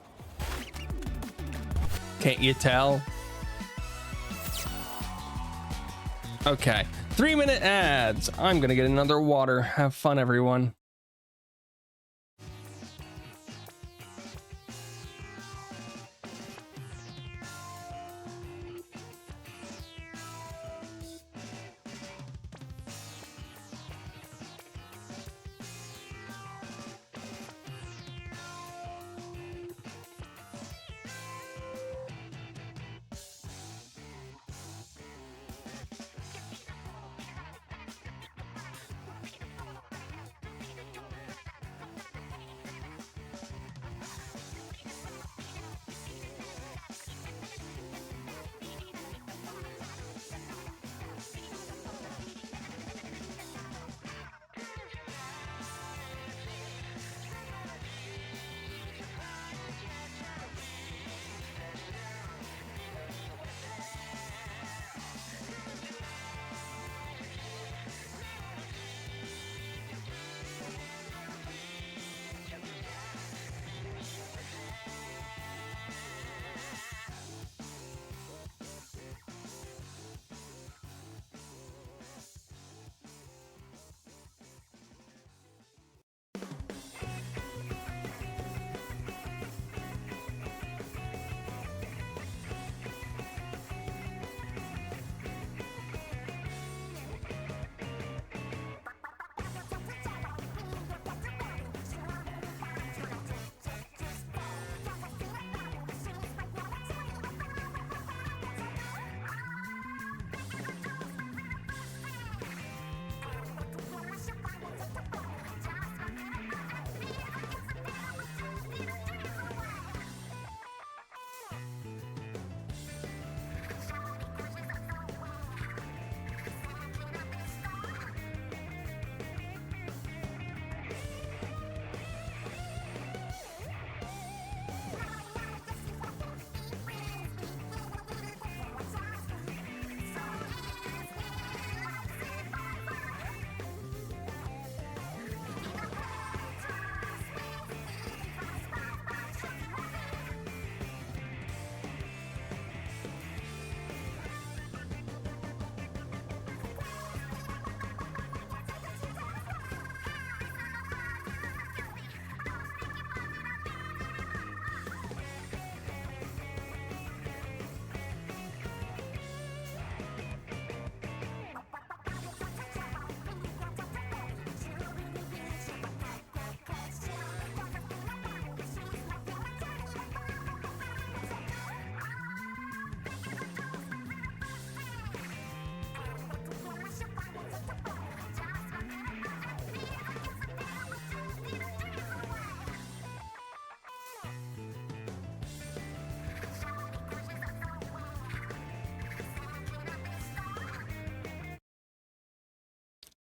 Can't you tell? Okay, 3-minute ads. I'm gonna get another water. Have fun, everyone.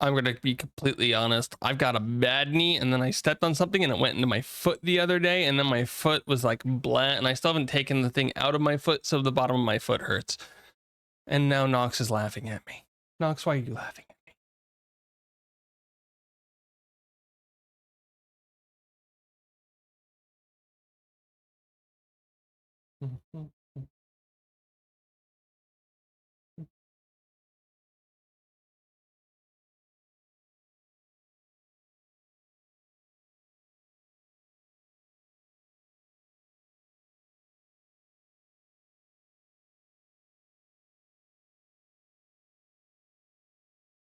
I'm gonna be completely honest. I've got a bad knee, and then I stepped on something and it went into my foot the other day, and then my foot was like blah, and I still haven't taken the thing out of my foot, so the bottom of my foot hurts. And now Nox is laughing at me. Nox, why are you laughing?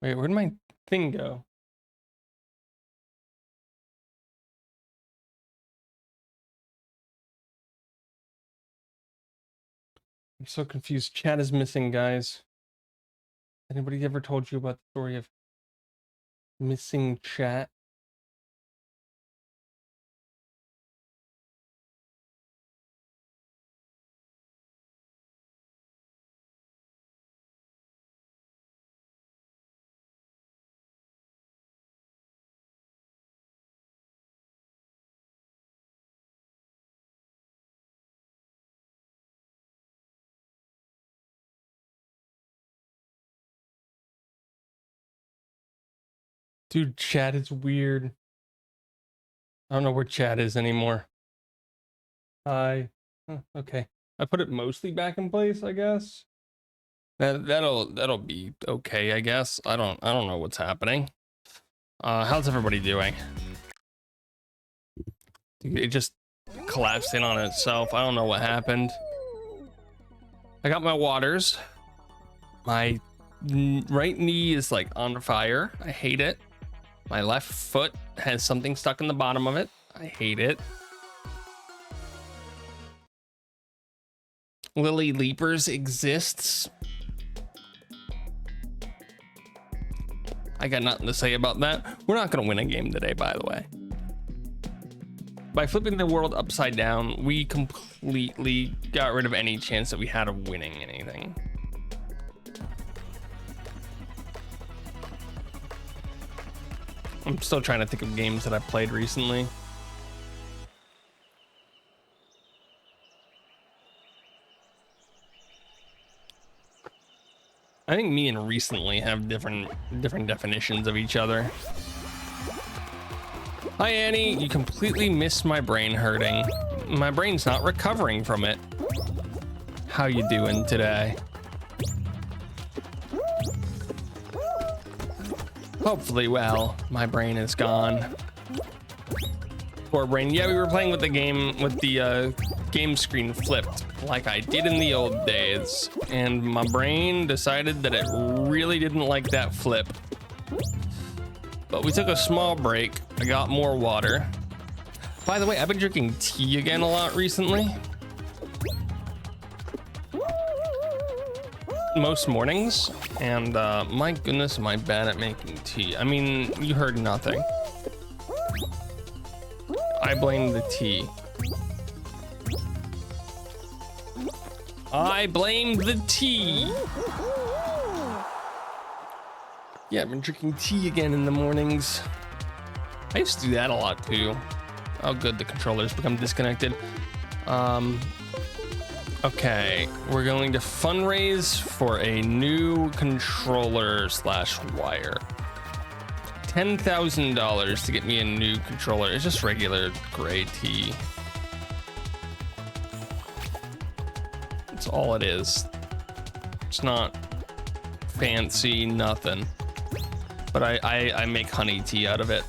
Wait, where'd my thing go? I'm so confused. Chat is missing, guys. Anybody ever told you about the story of missing chat? Dude, chat is weird. I don't know where chat is anymore. Okay. I put it mostly back in place, I guess. That'll be okay, I guess. I don't know what's happening. How's everybody doing? It just collapsed in on itself. I don't know what happened. I got my waters. My right knee is like on fire. I hate it. My left foot has something stuck in the bottom of it. I hate it. Lily Leapers exists. I got nothing to say about that. We're not gonna win a game today, by the way. By flipping the world upside down, we completely got rid of any chance that we had of winning anything. I'm still trying to think of games that I've played recently. I think me and recently have different definitions of each other. Hi Annie, you completely missed my brain hurting. My brain's not recovering from it. How you doing today? Hopefully well. My brain is gone. Poor brain. Yeah, we were playing with the game with the game screen flipped like I did in the old days, and my brain decided that it really didn't like that flip. But we took a small break. I got more water. By the way, I've been drinking tea again a lot recently. Most mornings, and my goodness, am I bad at making tea. I mean, you heard nothing. I blame the tea. I blame the tea. Yeah, I've been drinking tea again in the mornings. I used to do that a lot too. Oh good, the controller's become disconnected. Okay, we're going to fundraise for a new controller slash wire. $10,000 to get me a new controller. It's just regular gray tea. That's all it is. It's not fancy, nothing. But I make honey tea out of it.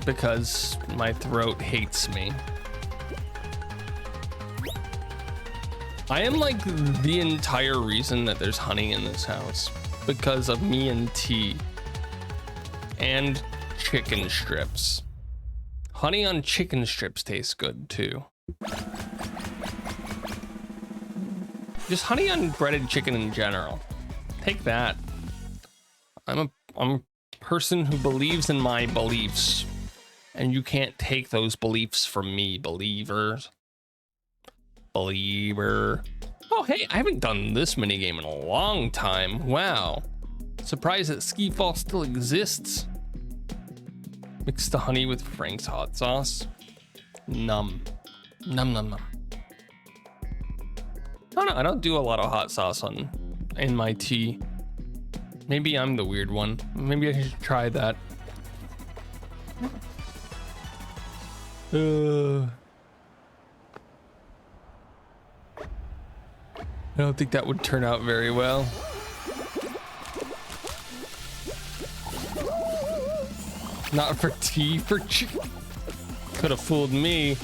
Because my throat hates me. I am like the entire reason that there's honey in this house. Because of me and tea. And chicken strips. Honey on chicken strips tastes good too. Just honey on breaded chicken in general. Take that. I'm a person who believes in my beliefs. And you can't take those beliefs from me, believers. Believer. Oh, hey, I haven't done this minigame in a long time. Wow. Surprised that Ski Fall still exists. Mix the honey with Frank's hot sauce. Num. Num num num. Oh no, I don't do a lot of hot sauce in my tea. Maybe I'm the weird one. Maybe I should try that. I don't think that would turn out very well. Not for tea, for chicken. Could have fooled me.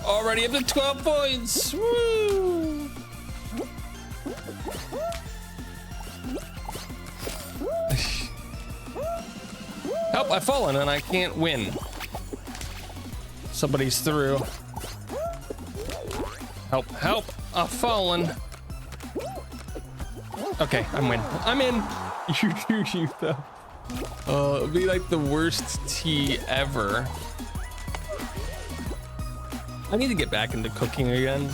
Already up to 12 points. Woo! Help, I've fallen and I can't win. Somebody's through. Help, help, I've fallen. Okay, I'm in. I'm in. You though. It'd be like the worst tea ever. I need to get back into cooking again.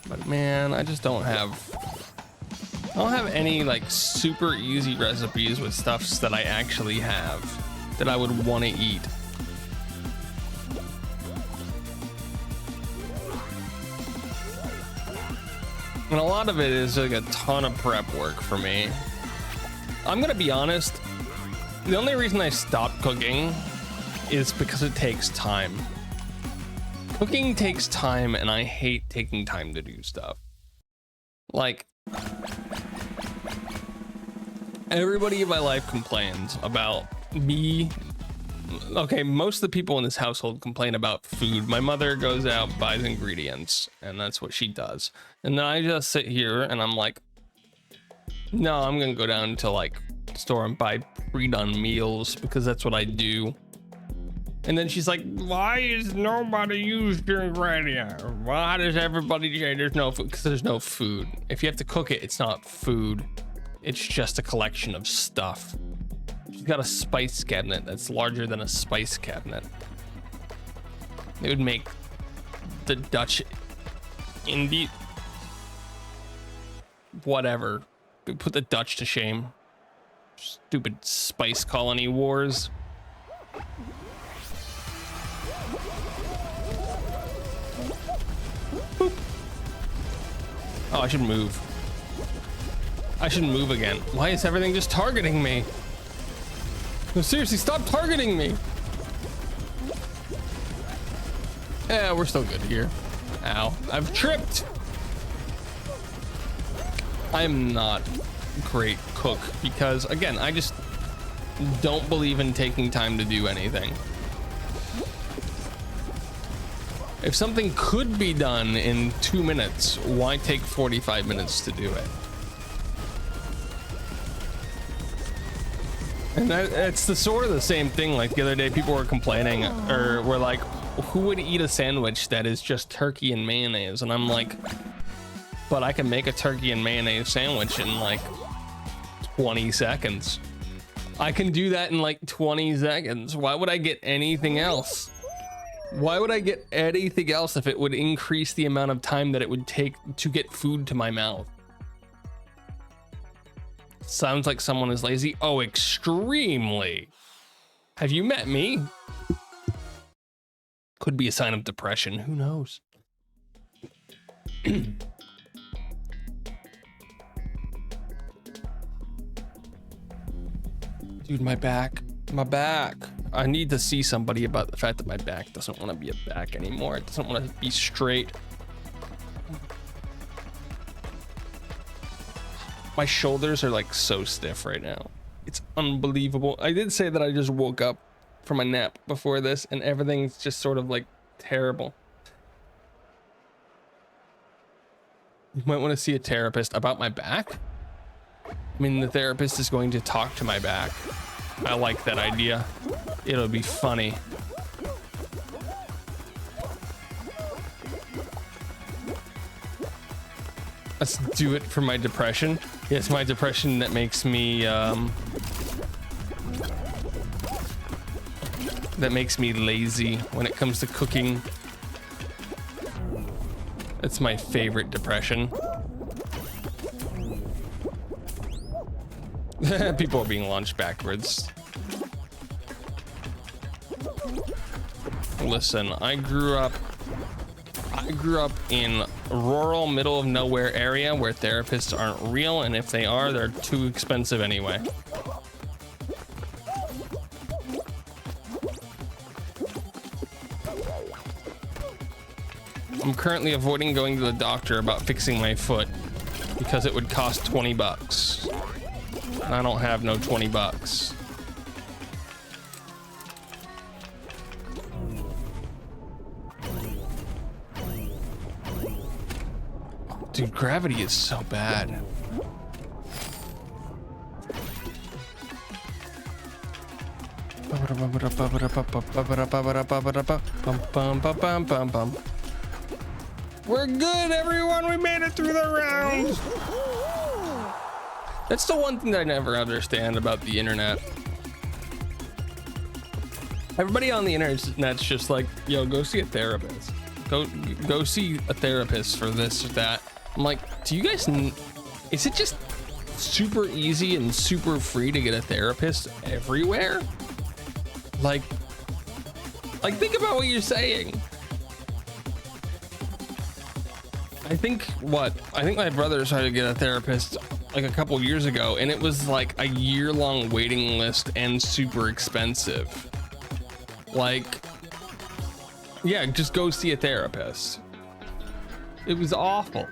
But man, I just don't have any like super easy recipes with stuffs that I actually have that I would want to eat. And a lot of it is like a ton of prep work for me. I'm gonna be honest, the only reason I stopped cooking is because it takes time. Cooking takes time and I hate taking time to do stuff. Like, everybody in my life complains about me. Okay, most of the people in this household complain about food. My mother goes out, buys ingredients, and that's what she does. And then I just sit here and I'm like, no, I'm gonna go down to like store and buy pre-done meals because that's what I do. And then she's like, why is nobody used your ingredient? Why does everybody say there's no food? Because there's no food. If you have to cook it, it's not food. It's just a collection of stuff. She's got a spice cabinet that's larger than a spice cabinet. It would make the Dutch Indie... whatever. Put the Dutch to shame. Stupid spice colony wars. Boop. Oh, I should move. I should move again. Why is everything just targeting me? No, seriously, stop targeting me. Yeah, we're still good here. Ow, I've tripped. I'm not a great cook because, again, I just don't believe in taking time to do anything. If something could be done in 2 minutes, why take 45 minutes to do it? And it's the sort of the same thing. Like the other day, people were complaining or were like, who would eat a sandwich that is just turkey and mayonnaise? And I'm like, but I can make a turkey and mayonnaise sandwich in like 20 seconds. I can do that in like 20 seconds. Why would I get anything else? Why would I get anything else if it would increase the amount of time that it would take to get food to my mouth? Sounds like someone is lazy. Oh, extremely. Have you met me? Could be a sign of depression. Who knows? Dude, my back. My back. I need to see somebody about the fact that my back doesn't want to be a back anymore. It doesn't want to be straight. My shoulders are like so stiff right now. It's unbelievable. I did say that I just woke up from a nap before this and everything's just sort of like terrible. You might want to see a therapist about my back. I mean, the therapist is going to talk to my back. I like that idea. It'll be funny. Let's do it for my depression. Yeah, it's my depression that makes me lazy when it comes to cooking. It's my favorite depression. People are being launched backwards. Listen, I grew up in rural, middle of nowhere area where therapists aren't real, and if they are, they're too expensive anyway. I'm currently avoiding going to the doctor about fixing my foot because it would cost 20 bucks. And I don't have no 20 bucks. Dude, gravity is so bad. We're good, everyone. We made it through the round. That's the one thing that I never understand about the internet. Everybody on the internet's just like, yo, go see a therapist. Go see a therapist for this or that. I'm like, do you guys, is it just super easy and super free to get a therapist everywhere? Like think about what you're saying. I think my brother tried to get a therapist like a couple years ago, and it was like a year-long waiting list and super expensive. Like, yeah, just go see a therapist. It was awful.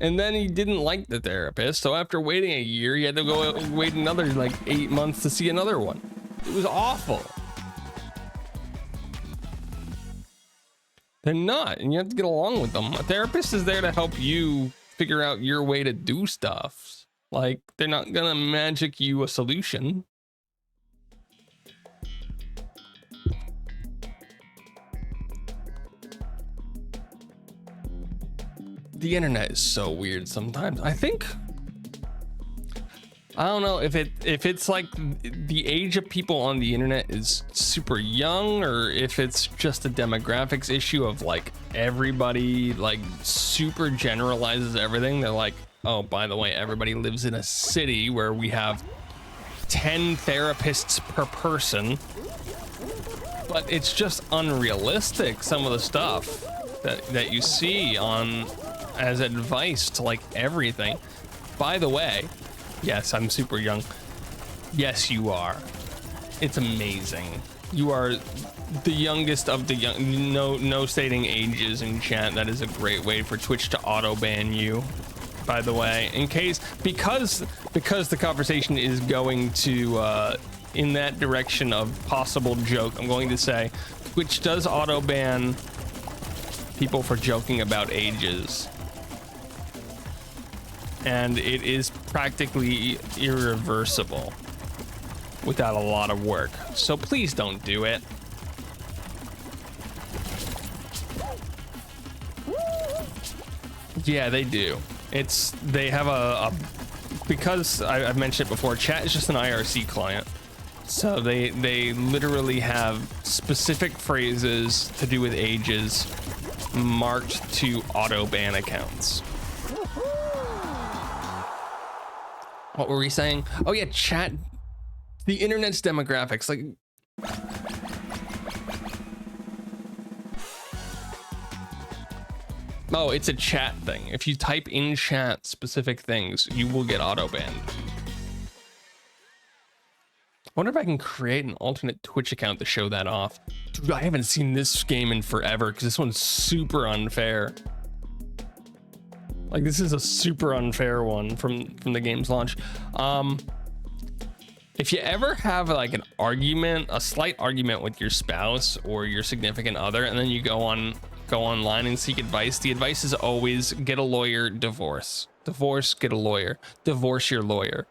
And then he didn't like the therapist, so after waiting a year, he had to go wait another like 8 months to see another one. It was awful. They're not, and you have to get along with them. A therapist is there to help you figure out your way to do stuff. Like, they're not gonna magic you a solution. The internet is so weird sometimes. I don't know if it's like the age of people on the internet is super young, or if it's just a demographics issue of like everybody like super generalizes everything. They're like, oh, by the way, everybody lives in a city where we have 10 therapists per person. But it's just unrealistic, some of the stuff that you see on as advice to like everything. By the way, yes, I'm super young. Yes, you are. It's amazing. You are the youngest of the young. No stating ages in chat. That is a great way for Twitch to auto ban you. By the way, in case because the conversation is going to in that direction of possible joke, I'm going to say Twitch does auto ban people for joking about ages. And it is practically irreversible without a lot of work. So please don't do it. Yeah, they do. They have a because I've mentioned it before, chat is just an IRC client. So they literally have specific phrases to do with ages marked to auto ban accounts. What were we saying? Oh yeah, chat. The internet's demographics. Like, oh, it's a chat thing. If you type in chat specific things, you will get auto banned. I wonder if I can create an alternate Twitch account to show that off. Dude, I haven't seen this game in forever because this one's super unfair. Like, this is a super unfair one from the game's launch. If you ever have like an argument, a slight argument with your spouse or your significant other, and then you go online and seek advice, the advice is always get a lawyer, divorce, get a lawyer, divorce your lawyer.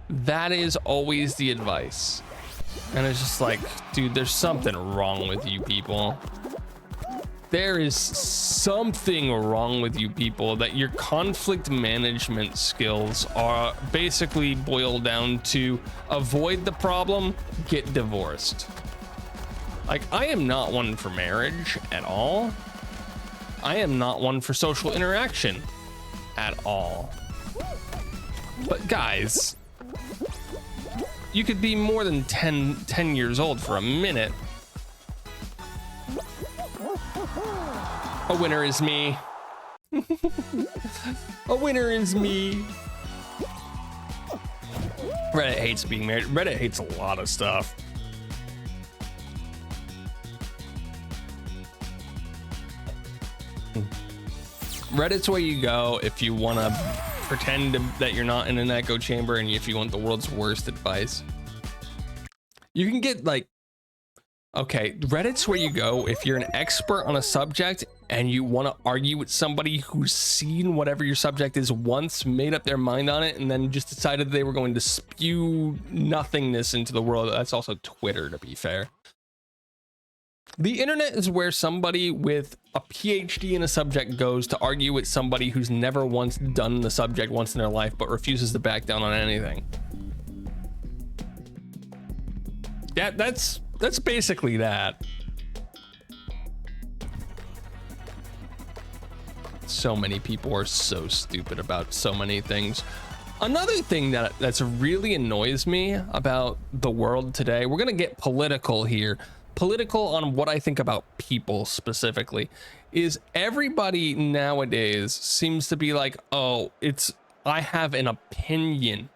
That is always the advice. And it's just like, dude, there's something wrong with you people. There is something wrong with you people, that your conflict management skills are basically boiled down to avoid the problem, get divorced. Like, I am not one for marriage at all. I am not one for social interaction at all. But guys, you could be more than 10 years old for a minute. A winner is me. A winner is me. Reddit hates being married. Reddit hates a lot of stuff. Reddit's where you go if you want to pretend that you're not in an echo chamber and if you want the world's worst advice. You can get like, okay, Reddit's where you go if you're an expert on a subject and you want to argue with somebody who's seen whatever your subject is once, made up their mind on it, and then just decided they were going to spew nothingness into the world. That's also Twitter, to be fair. The internet is where somebody with a PhD in a subject goes to argue with somebody who's never once done the subject once in their life but refuses to back down on anything. Yeah, that's basically that. So many people are so stupid about so many things. Another thing that's really annoys me about the world today, we're gonna get political here. Political on what I think about people specifically, is everybody nowadays seems to be like, oh, I have an opinion.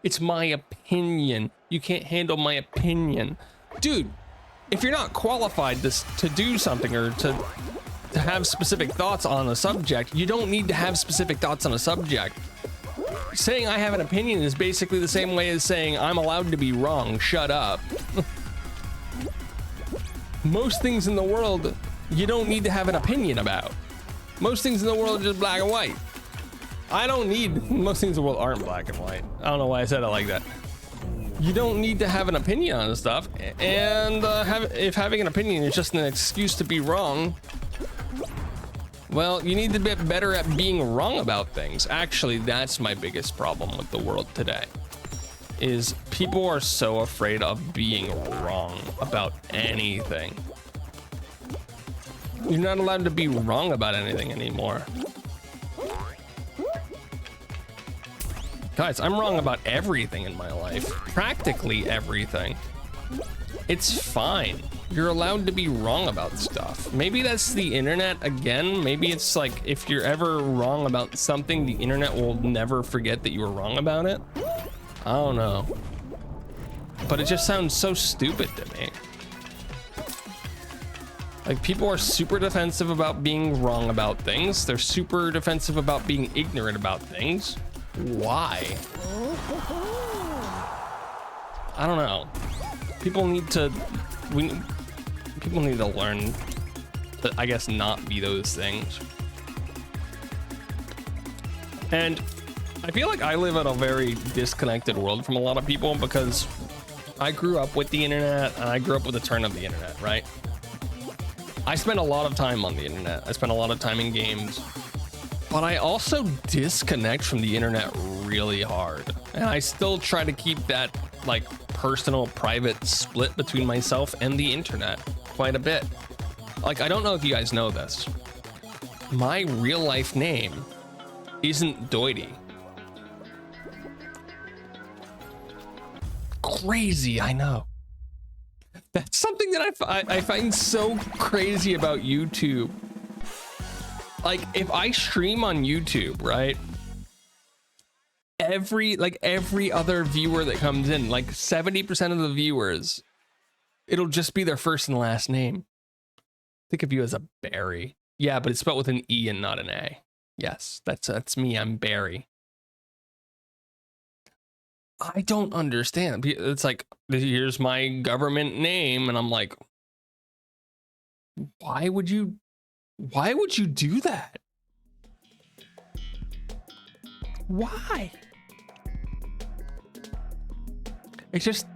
It's my opinion. You can't handle my opinion. Dude, if you're not qualified to do something or to have specific thoughts on a subject, you don't need to have specific thoughts on a subject. Saying I have an opinion is basically the same way as saying I'm allowed to be wrong. Shut up. Most things in the world, you don't need to have an opinion about. Most things in the world are just black and white. Most things in the world aren't black and white. I don't know why I said it like that. You don't need to have an opinion on stuff, and if having an opinion is just an excuse to be wrong, well, you need to get better at being wrong about things. Actually, that's my biggest problem with the world today, is people are so afraid of being wrong about anything. You're not allowed to be wrong about anything anymore. Guys, I'm wrong about everything in my life. Practically everything. It's fine. You're allowed to be wrong about stuff. Maybe that's the internet again. Maybe it's like if you're ever wrong about something, the internet will never forget that you were wrong about it. I don't know. But it just sounds so stupid to me. Like, people are super defensive about being wrong about things. They're super defensive about being ignorant about things. Why? I don't know. People need to learn to, I guess, not be those things. And I feel like I live in a very disconnected world from a lot of people because I grew up with the internet and I grew up with the turn of the internet, right? I spent a lot of time on the internet. I spent a lot of time in games, but I also disconnect from the internet really hard. And I still try to keep that like personal, private split between myself and the internet quite a bit. Like, I don't know if you guys know this. My real life name isn't Doity. Crazy, I know. That's something that I find so crazy about YouTube. Like, if I stream on YouTube, right? Every other viewer that comes in, like 70% of the viewers, it'll just be their first and last name. Think of you as a Barry. Yeah, but it's spelled with an E and not an A. Yes, that's me. I'm Barry. I don't understand. It's like, here's my government name, and I'm like, why would you do that? Why? It's just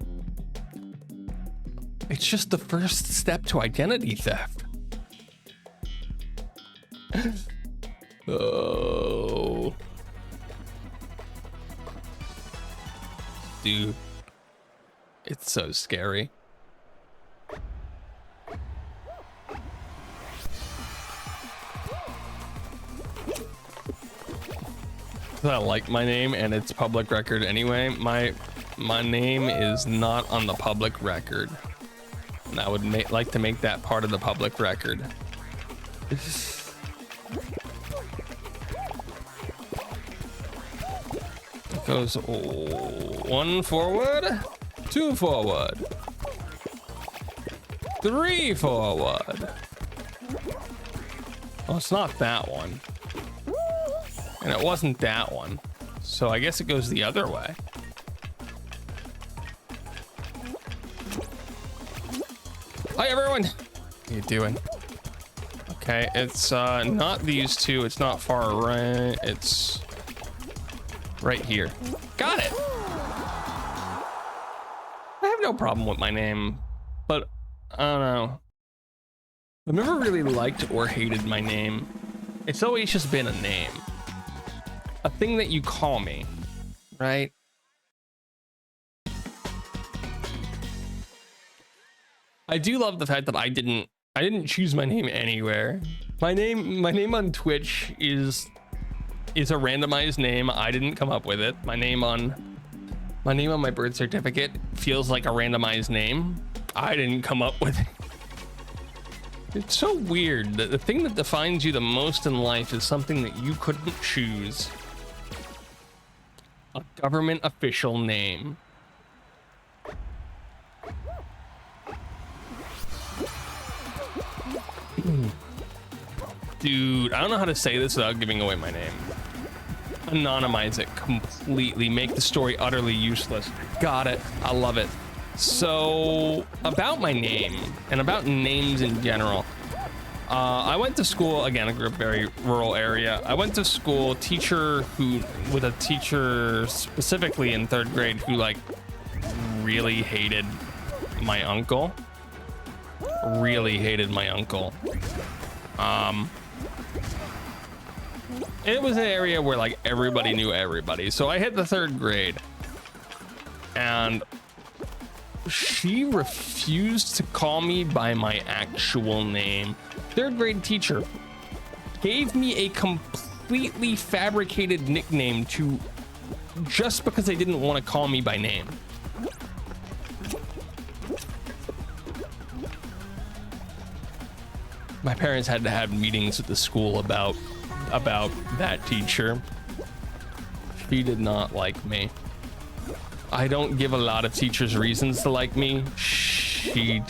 the first step to identity theft. Oh. Dude, it's so scary. I like my name and it's public record anyway. My name is not on the public record, and I would like to make that part of the public record. It goes 1 forward, 2 forward, 3 forward. Oh, it's not that one. And it wasn't that one. So I guess it goes the other way. Hi, everyone. How you doing? Okay, it's not these two. It's not far right. It's right here. Got it. I have no problem with my name, but I don't know. I've never really liked or hated my name. It's always just been a name. A thing that you call me, right? I do love the fact that I didn't choose my name anywhere. My name on Twitch is a randomized name. I didn't come up with it. My name on my birth certificate feels like a randomized name. I didn't come up with it. It's so weird that the thing that defines you the most in life is something that you couldn't choose. A government official name. Dude, I don't know how to say this without giving away my name. Anonymize it completely. Make the story utterly useless. Got it. I love it. So, about my name and about names in general. I went to school, again, I grew up very rural area. I went to school, with a teacher specifically in 3rd grade who like really hated my uncle. Really hated my uncle. It was an area where like everybody knew everybody. So I hit the 3rd grade and she refused to call me by my actual name. 3rd grade teacher gave me a completely fabricated nickname just because they didn't want to call me by name. My parents had to have meetings with the school about that teacher. She did not like me. I don't give a lot of teachers reasons to like me. She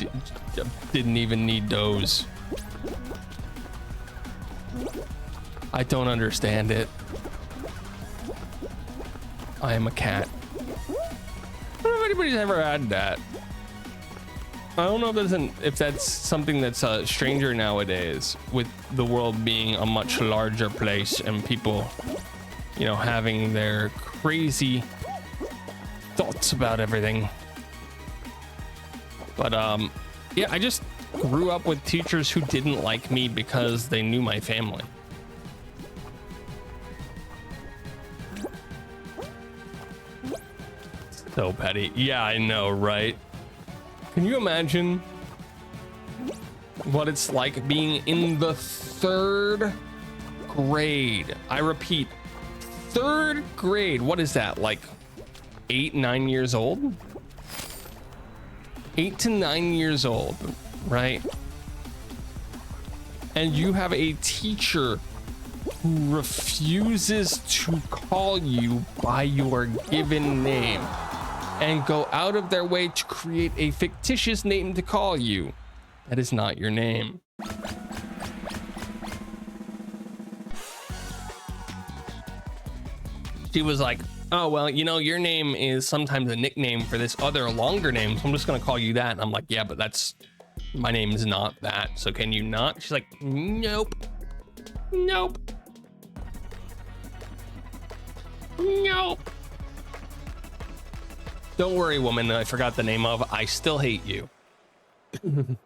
didn't even need those. I don't understand it. I am a cat. I don't know if anybody's ever had that. I don't know if that's something that's stranger nowadays, with the world being a much larger place and people, you know, having their crazy thoughts about everything. But yeah, I just grew up with teachers who didn't like me because they knew my family. So petty. Yeah, I know, right? Can you imagine what it's like being in the 3rd grade? I repeat, 3rd grade. What is that, like 8, 9 years old? 8 to 9 years old, right? And you have a teacher who refuses to call you by your given name and go out of their way to create a fictitious name to call you. That is not your name. She was like, oh, well, you know, your name is sometimes a nickname for this other longer name, so I'm just gonna call you that. And I'm like, yeah, but my name is not that, so can you not? She's like, nope. Nope. Nope. Don't worry, woman, I forgot the name of. I still hate you. And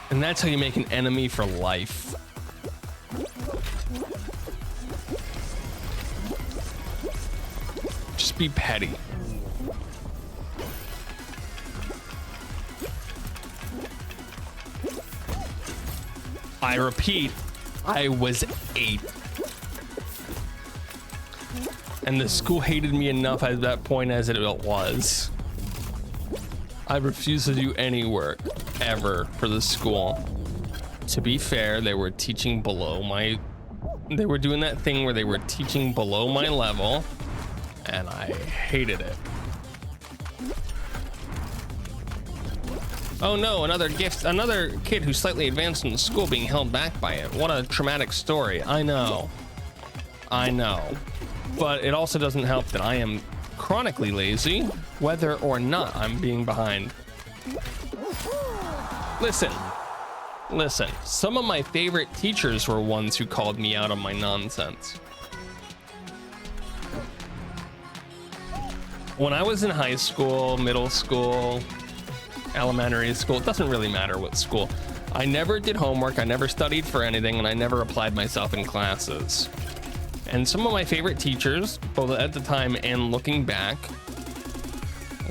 that's how you make an enemy for life. Just be petty. I repeat, I was 8. And the school hated me enough at that point as it was. I refused to do any work ever for the school. To be fair, they were teaching below my... They were doing that thing where they were teaching below my level, and I hated it. Oh no, another kid who's slightly advanced in school being held back by it. What a traumatic story. I know. But it also doesn't help that I am chronically lazy, whether or not I'm being behind. Listen. Some of my favorite teachers were ones who called me out on my nonsense. When I was in high school, middle school, elementary school, it doesn't really matter what school, I never did homework, I never studied for anything, and I never applied myself in classes. And some of my favorite teachers, both at the time and looking back,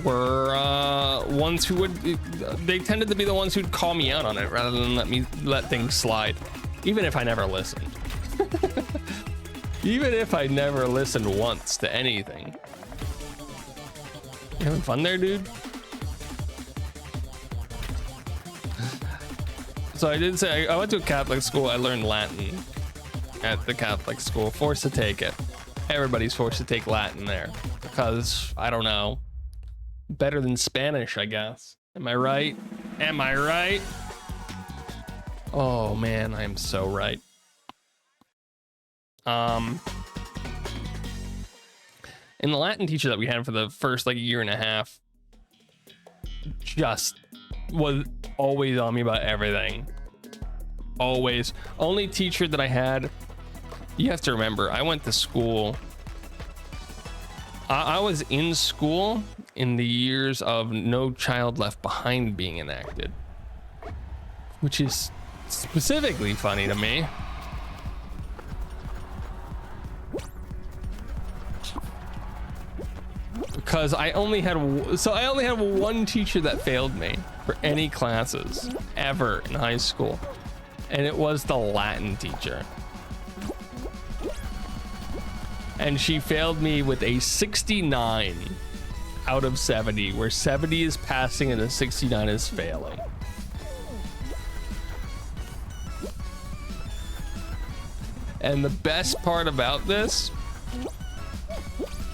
were ones who they tended to be the ones who'd call me out on it rather than let things slide, even if I never listened. Even if I never listened once to anything. You having fun there, dude? So I did say I went to a Catholic school. I learned Latin at the Catholic school, forced to take it. Everybody's forced to take Latin there because, I don't know, better than Spanish, I guess. Am I right? Oh man, I am so right. And the Latin teacher that we had for the first like year and a half just was always on me about everything. Always. Only teacher that I had, you have to remember, I went to school. I was in school in the years of No Child Left Behind being enacted, which is specifically funny to me. Because I only had one teacher that failed me for any classes ever in high school, and it was the Latin teacher. And she failed me with a 69 out of 70, where 70 is passing and a 69 is failing. And the best part about this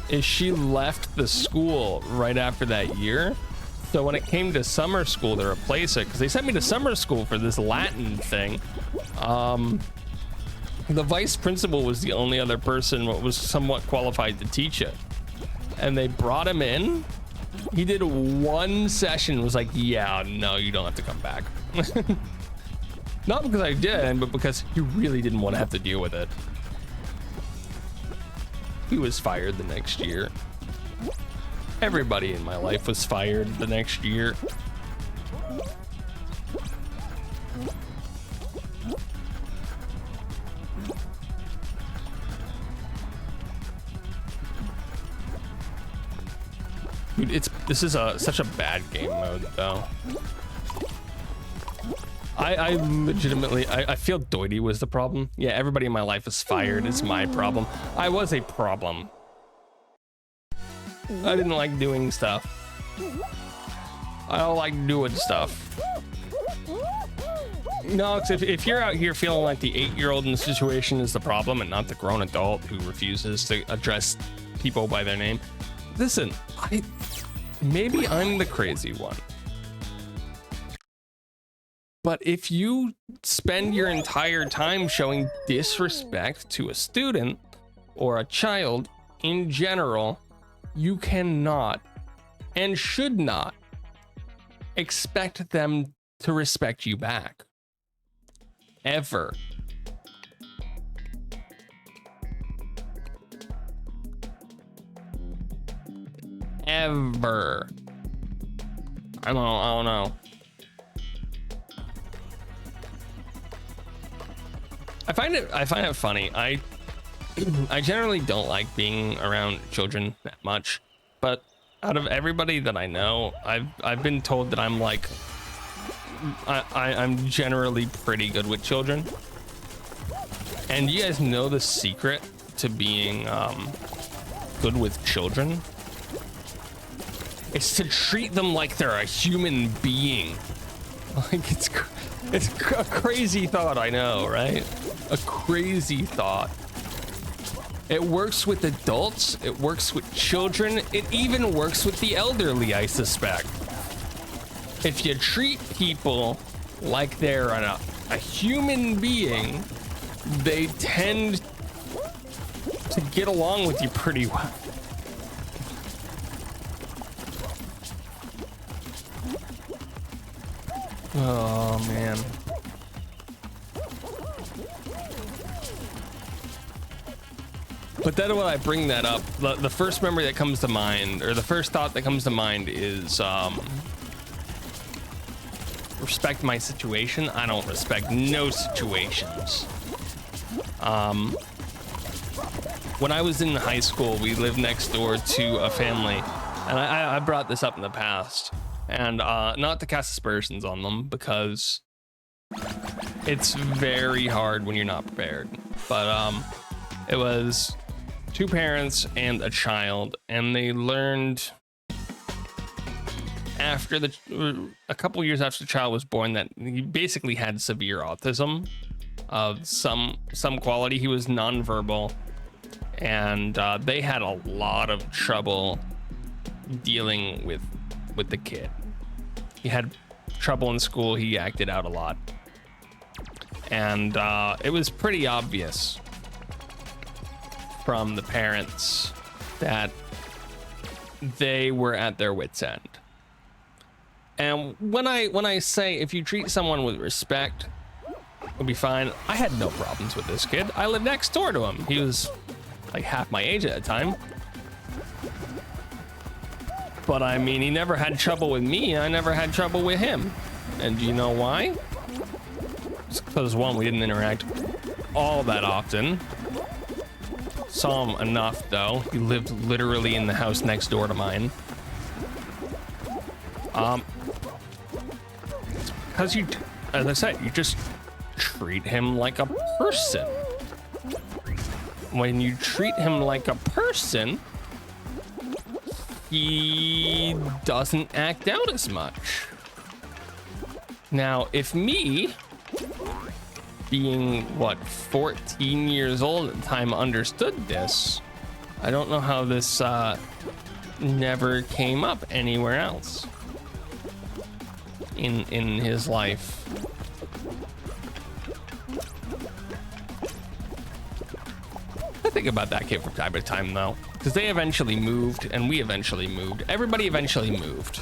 is she left the school right after that year. So when it came to summer school to replace it, because they sent me to summer school for this Latin thing, the vice principal was the only other person that was somewhat qualified to teach it. And they brought him in. He did one session, was like, yeah, no, you don't have to come back. Not because I did, but because he really didn't want to have to deal with it. He was fired the next year. Everybody in my life was fired the next year. Dude, this is such a bad game mode though. I legitimately, I feel Doity was the problem. Yeah, everybody in my life is fired. It's my problem. I was a problem. I didn't like doing stuff. I don't like doing stuff. No, if you're out here feeling like the 8-year-old in the situation is the problem and not the grown adult who refuses to address people by their name, listen, maybe I'm the crazy one. But if you spend your entire time showing disrespect to a student or a child in general, you cannot and should not expect them to respect you back. Ever. Ever. I don't know. I find it funny. I generally don't like being around children that much, but out of everybody that I know, I've been told that I'm like I'm generally pretty good with children. And you guys know the secret to being good with children? It's to treat them like they're a human being. Like it's a crazy thought, I know, right? A crazy thought. It works with adults, it works with children, it even works with the elderly, I suspect. if you treat people like they're a human being, they tend to get along with you pretty well. Oh man. But then when I bring that up, the first memory that comes to mind, or the first thought that comes to mind is respect my situation. I don't respect no situations. When I was in high school, we lived next door to a family, and I brought this up in the past, and not to cast aspersions on them, because it's very hard when you're not prepared. But it was two parents and a child, and they learned after a couple years after the child was born that he basically had severe autism of some quality. He was nonverbal, and they had a lot of trouble dealing with the kid. He had trouble in school. He acted out a lot, and it was pretty obvious from the parents that they were at their wits' end. And when I say if you treat someone with respect, it'll be fine. I had no problems with this kid. I lived next door to him. He was like half my age at the time. But I mean, he never had trouble with me. I never had trouble with him. And do you know why? It's because, one, we didn't interact all that often. Saw him enough, though. He lived literally in the house next door to mine. Because you, as I said, you just treat him like a person. When you treat him like a person, he doesn't act out as much. Now, if me, being what, 14 years old at the time, understood this, I don't know how this never came up anywhere else in his life. I think about that kid from time to time, though, because they eventually moved and we eventually moved. Everybody eventually moved.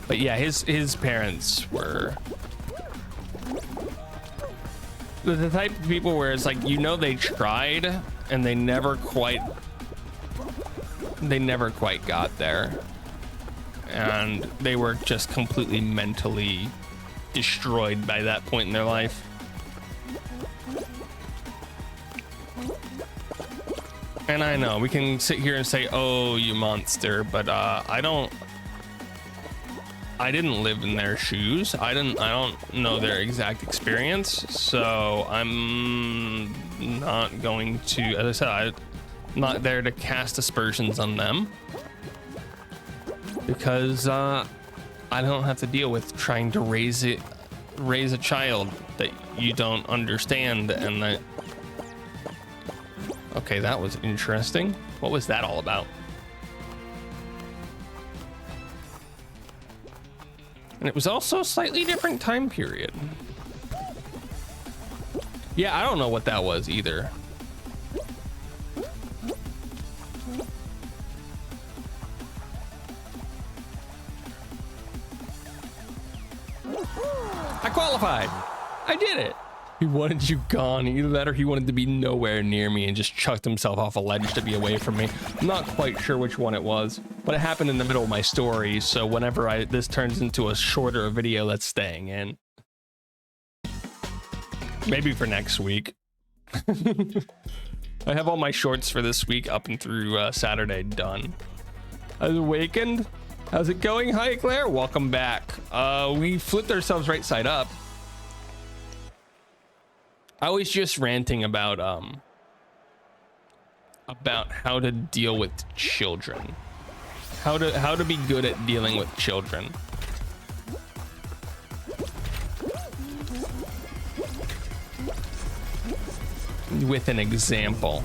But yeah, his parents were the type of people where it's like, you know, they tried and they never quite got there, and they were just completely mentally destroyed by that point in their life. And I know we can sit here and say, oh, you monster, but I didn't live in their shoes. I don't know their exact experience, so I'm not going to, as I said, I'm not there to cast aspersions on them, because I don't have to deal with trying to raise a child that you don't understand. And that, okay, that was interesting. What was that all about? And it was also a slightly different time period. Yeah, I don't know what that was either. I qualified. I did it. He wanted you gone. Either that or he wanted to be nowhere near me and just chucked himself off a ledge to be away from me. I'm not quite sure which one it was, but it happened in the middle of my story, so whenever this turns into a shorter video, that's staying in. Maybe for next week. I have all my shorts for this week up and through Saturday done. I was awakened. How's it going? Hi, Claire. Welcome back. We flipped ourselves right side up. I was just ranting about how to deal with children, how to be good at dealing with children. With an example.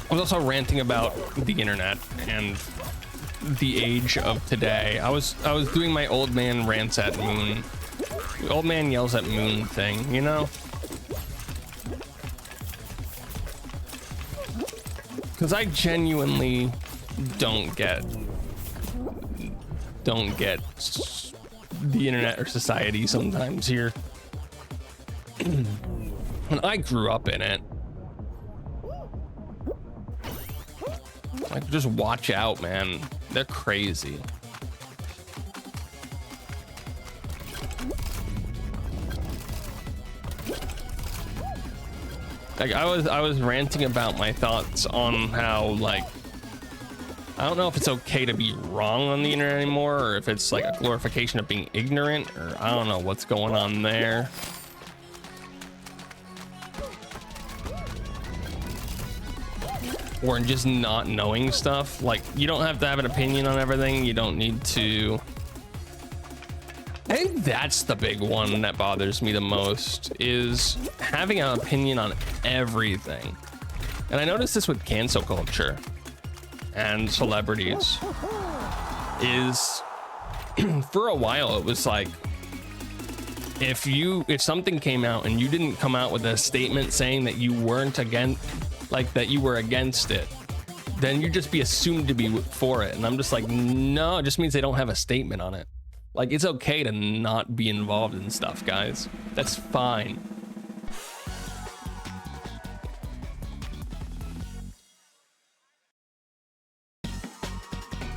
I was also ranting about the internet and the age of today. I was doing my old man rants at moon. The old man yells at moon thing, you know? Because I genuinely don't get the internet or society sometimes here. And I grew up in it. Like, just watch out, man. They're crazy. Like, I was ranting about my thoughts on how, like, I don't know if it's okay to be wrong on the internet anymore, or if it's like a glorification of being ignorant, or I don't know what's going on there. Or just not knowing stuff. Like, you don't have to have an opinion on everything. You don't need to. I think that's the big one that bothers me the most, is having an opinion on everything. And I noticed this with cancel culture and celebrities, is for a while it was like, if something came out and you didn't come out with a statement saying that you weren't against, like that you were against it, then you'd just be assumed to be for it. And I'm just like, no, it just means they don't have a statement on it. Like, it's okay to not be involved in stuff, guys. That's fine.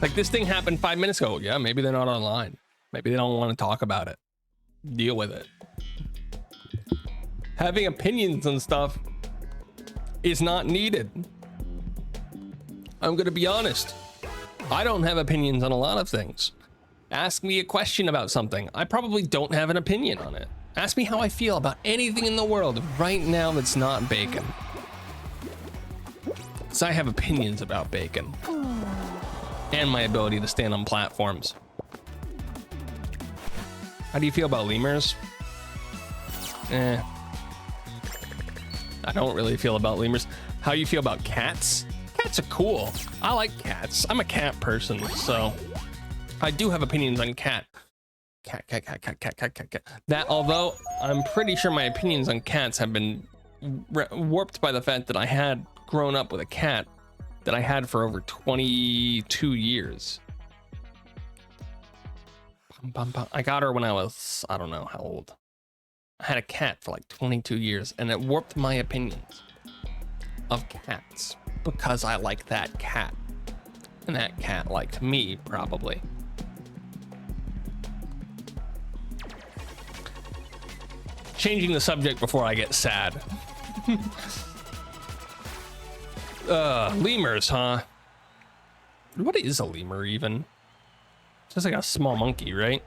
Like, this thing happened 5 minutes ago. Yeah, maybe they're not online. Maybe they don't want to talk about it. Deal with it. Having opinions on stuff is not needed. I'm gonna be honest. I don't have opinions on a lot of things. Ask me a question about something. I probably don't have an opinion on it. Ask me how I feel about anything in the world right now that's not bacon. Because I have opinions about bacon. And my ability to stand on platforms. How do you feel about lemurs? I don't really feel about lemurs. How you feel about cats? Cats are cool. I like cats. I'm a cat person, so I do have opinions on cat. Cat. That, although I'm pretty sure my opinions on cats have been warped by the fact that I had grown up with a cat that I had for over 22 years. I got her when I was, I don't know how old. I had a cat for like 22 years, and it warped my opinions of cats because I like that cat, and that cat liked me, probably. Changing the subject before I get sad. Lemurs, huh? What is a lemur even? Just like a small monkey, right?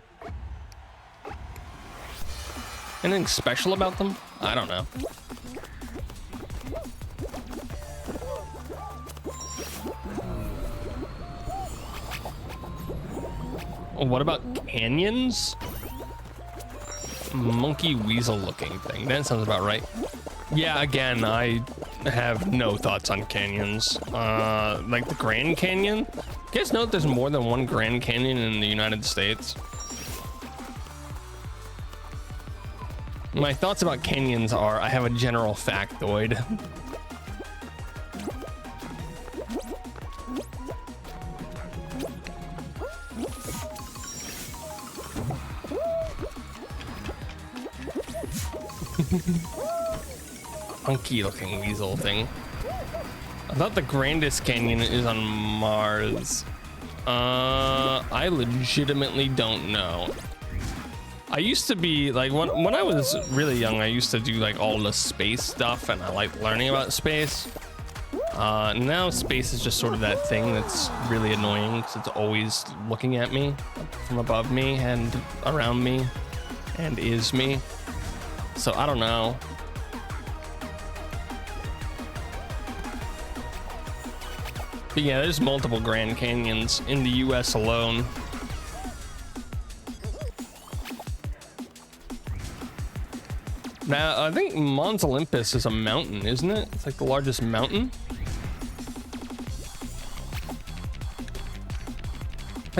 Anything special about them? I don't know. What about canyons? Monkey weasel looking thing. That sounds about right. Yeah, again, I have no thoughts on canyons. Like the Grand Canyon? You guys know that there's more than one Grand Canyon in the United States? My thoughts about canyons are, I have a general factoid. Funky looking weasel thing. I thought the grandest canyon is on Mars. I legitimately don't know. I used to be like, when I was really young, I used to do like all the space stuff, and I like learning about space. Now space is just sort of that thing that's really annoying because it's always looking at me from above me and around me and is me. So I don't know. But yeah, there's multiple Grand Canyons in the US alone. Now, I think Mons Olympus is a mountain, isn't it? It's like the largest mountain.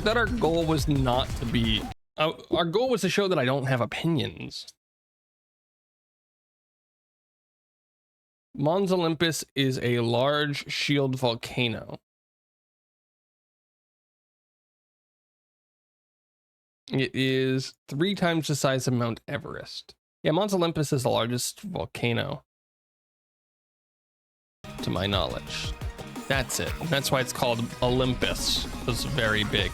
thought our goal was not to be... our goal was to show that I don't have opinions. Mons Olympus is a large shield volcano. It is 3 times the size of Mount Everest. Yeah, Mons Olympus is the largest volcano, to my knowledge. That's it. That's why it's called Olympus. It's very big.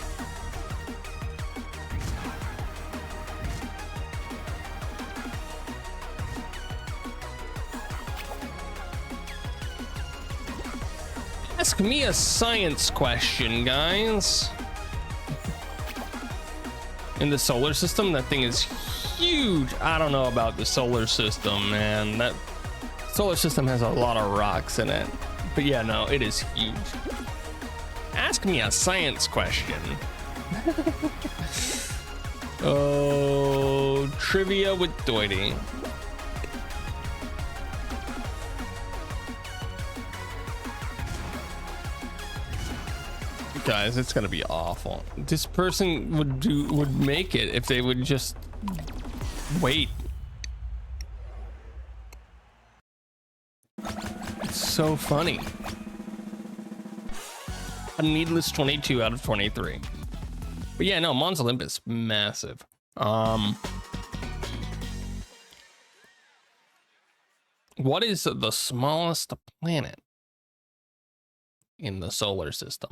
Ask me a science question, guys. In the solar system, that thing is huge. I don't know about the solar system, man. That solar system has a lot of rocks in it. But yeah, no, it is huge. Ask me a science question. Oh, trivia with Doity. Guys, it's gonna be awful. This person would make it if they would just wait. It's so funny. A needless 22 out of 23. But yeah, no, Mons Olympus, massive. What is the smallest planet in the solar system?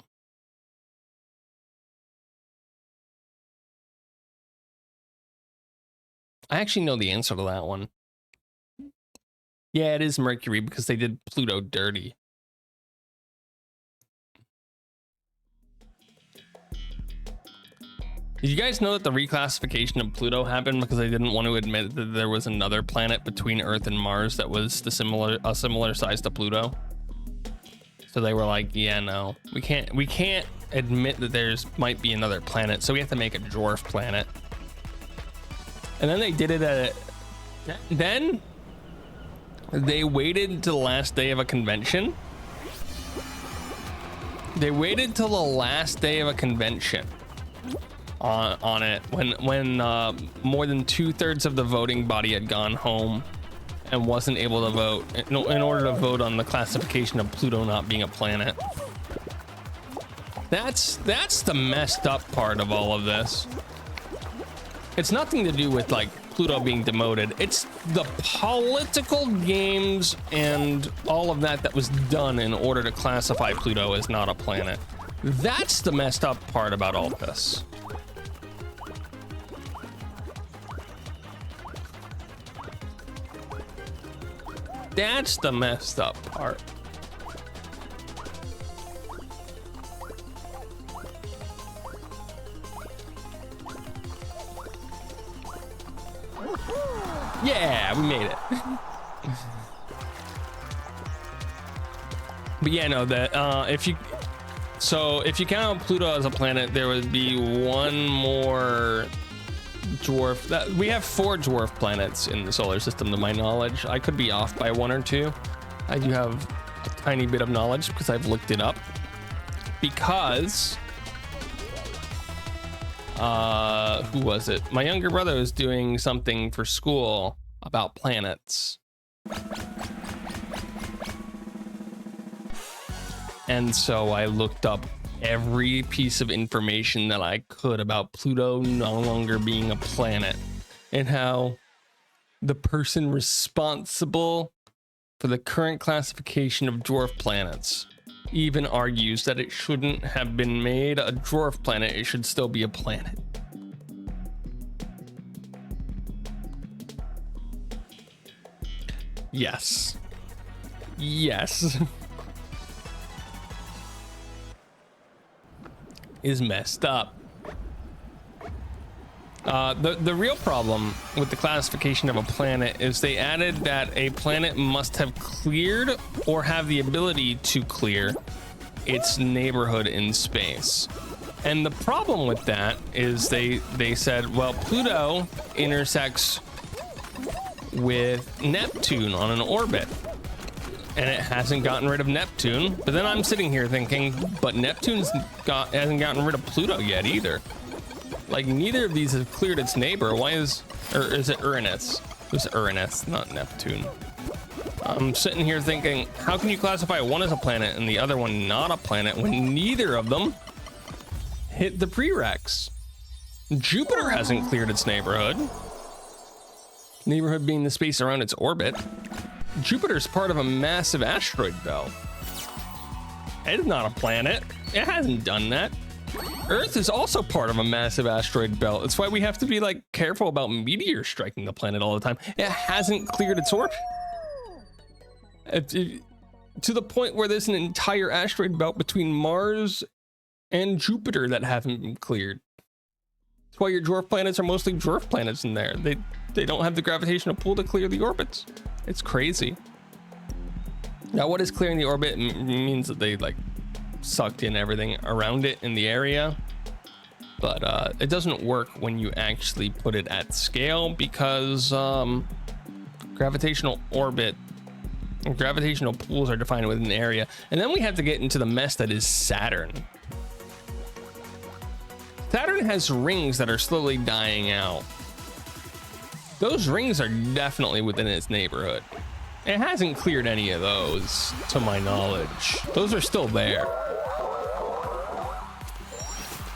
I actually know the answer to that one. Yeah, it is Mercury because they did Pluto dirty. Did you guys know that the reclassification of Pluto happened because they didn't want to admit that there was another planet between Earth and Mars that was a similar size to Pluto? So they were like, yeah, no, we can't admit that there's might be another planet, so we have to make a dwarf planet. And then they did it at then they waited to the last day of a convention. They waited till the last day of a convention on it when more than 2/3 of the voting body had gone home and wasn't able to vote in order to vote on the classification of Pluto not being a planet. That's the messed up part of all of this. It's nothing to do with like Pluto being demoted. It's the political games and all of that was done in order to classify Pluto as not a planet. That's the messed up part about all this. That's the messed up part. Yeah, we made it. But yeah, no, that if you count Pluto as a planet, there would be one more dwarf. We have 4 dwarf planets in the solar system, to my knowledge. I could be off by 1 or 2. I do have a tiny bit of knowledge because I've looked it up. Because who was it? My younger brother was doing something for school about planets. And so I looked up every piece of information that I could about Pluto no longer being a planet and how the person responsible for the current classification of dwarf planets even argues that it shouldn't have been made a dwarf planet. It should still be a planet. Yes. Yes. Is messed up. The real problem with the classification of a planet is they added that a planet must have cleared or have the ability to clear its neighborhood in space. And the problem with that is they said, well, Pluto intersects with Neptune on an orbit. and it hasn't gotten rid of Neptune. But then I'm sitting here thinking, but Neptune's hasn't gotten rid of Pluto yet either. Like, neither of these have cleared its neighbor. Why is, or is it Uranus? It was Uranus, not Neptune. I'm sitting here thinking, how can you classify one as a planet and the other one not a planet when neither of them hit the prereqs? Jupiter hasn't cleared its neighborhood. Neighborhood being the space around its orbit. Jupiter's part of a massive asteroid belt. It's not a planet. It hasn't done that. Earth is also part of a massive asteroid belt. That's why we have to be like careful about meteors striking the planet all the time. It hasn't cleared its orbit. To the point where there's an entire asteroid belt between Mars and Jupiter that haven't been cleared. That's why your dwarf planets are mostly dwarf planets in there. They don't have the gravitational pull to clear the orbits. It's crazy. Now, what is clearing the orbit means that they like sucked in everything around it in the area, but it doesn't work when you actually put it at scale because gravitational orbit and gravitational pools are defined within an area. And then we have to get into the mess that is Saturn. Saturn has rings that are slowly dying out. Those rings are definitely within its neighborhood. It hasn't cleared any of those, to my knowledge. Those are still there.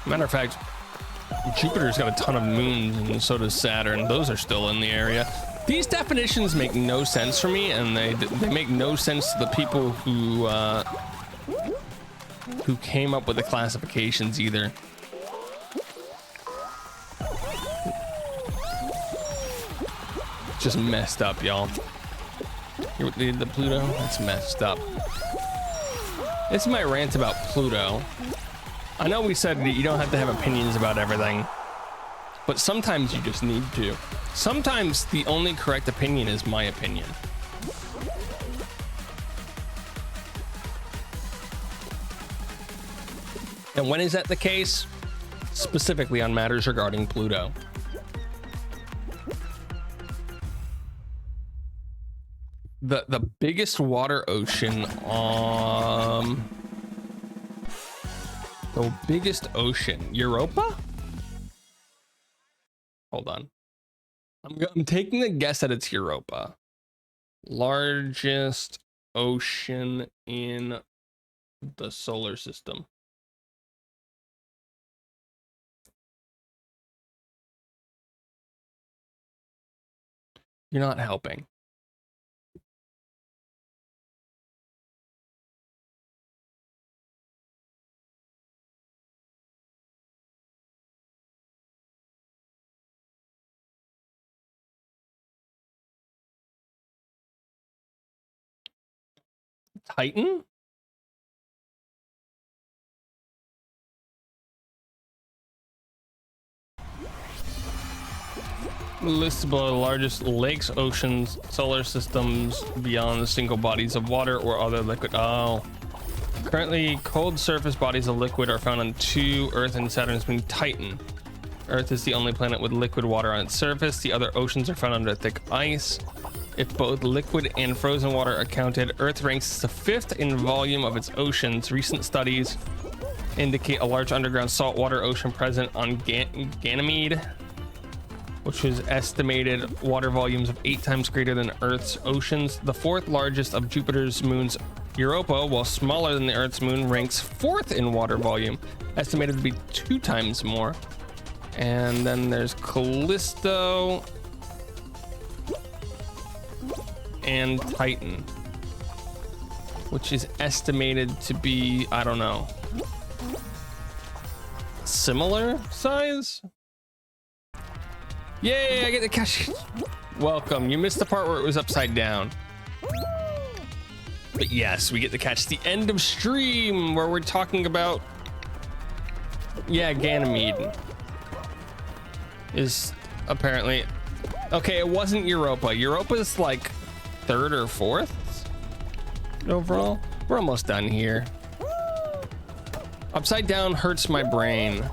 Matter of fact, Jupiter's got a ton of moons, and so does Saturn. Those are still in the area. These definitions make no sense for me, and they make no sense to the people who came up with the classifications either. Just messed up, y'all. The Pluto, that's messed up. This is my rant about Pluto. I know we said that you don't have to have opinions about everything, but sometimes you just need to. Sometimes the only correct opinion is my opinion. And when is that the case? Specifically on matters regarding Pluto. The biggest water ocean, the biggest ocean, Europa? Hold on. I'm taking a guess that it's Europa. Largest ocean in the solar system. You're not helping. Titan? Listed below the largest lakes, oceans, solar systems beyond the single bodies of water or other liquid. Oh. Currently, cold surface bodies of liquid are found on 2 Earth and Saturn's moon Titan. Earth is the only planet with liquid water on its surface. The other oceans are found under thick ice. If both liquid and frozen water are counted, Earth ranks the 5th in volume of its oceans. Recent studies indicate a large underground saltwater ocean present on Ganymede, which was estimated water volumes of 8 times greater than Earth's oceans. The 4th largest of Jupiter's moons, Europa, while smaller than the Earth's moon, ranks 4th in water volume, estimated to be 2 times more. And then there's Callisto and Titan, which is estimated to be, I don't know, similar size. Yay, I get the cash. Welcome. You missed the part where it was upside down. But yes, we get to catch the end of stream where we're talking about, yeah, Ganymede is apparently, okay, it wasn't Europa. Europa's like 3rd or 4th overall. We're almost done here. Upside down hurts my brain.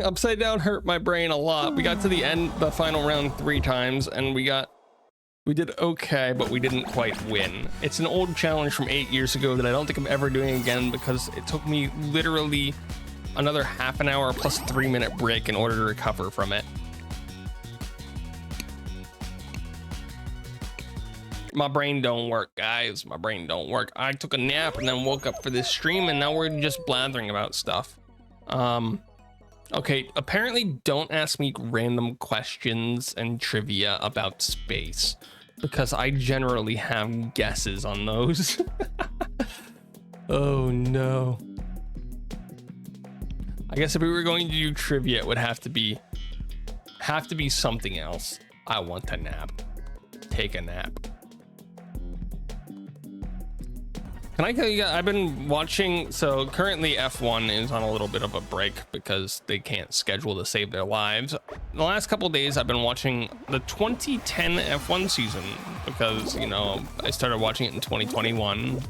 Upside down hurt my brain a lot. We got to the end, the final round 3 times, and we did okay, but we didn't quite win. It's an old challenge from 8 years ago that I don't think I'm ever doing again because it took me literally another half an hour plus 3-minute break in order to recover from it. My brain don't work, guys. My brain don't work. I took a nap and then woke up for this stream, and now we're just blathering about stuff. Okay, apparently don't ask me random questions and trivia about space, because I generally have guesses on those. Oh no. I guess if we were going to do trivia, it would have to be something else. I want to nap. Take a nap. Can I tell you guys, I've been watching, so currently F1 is on a little bit of a break because they can't schedule to save their lives. The last couple of days I've been watching the 2010 F1 season because, you know, I started watching it in 2021.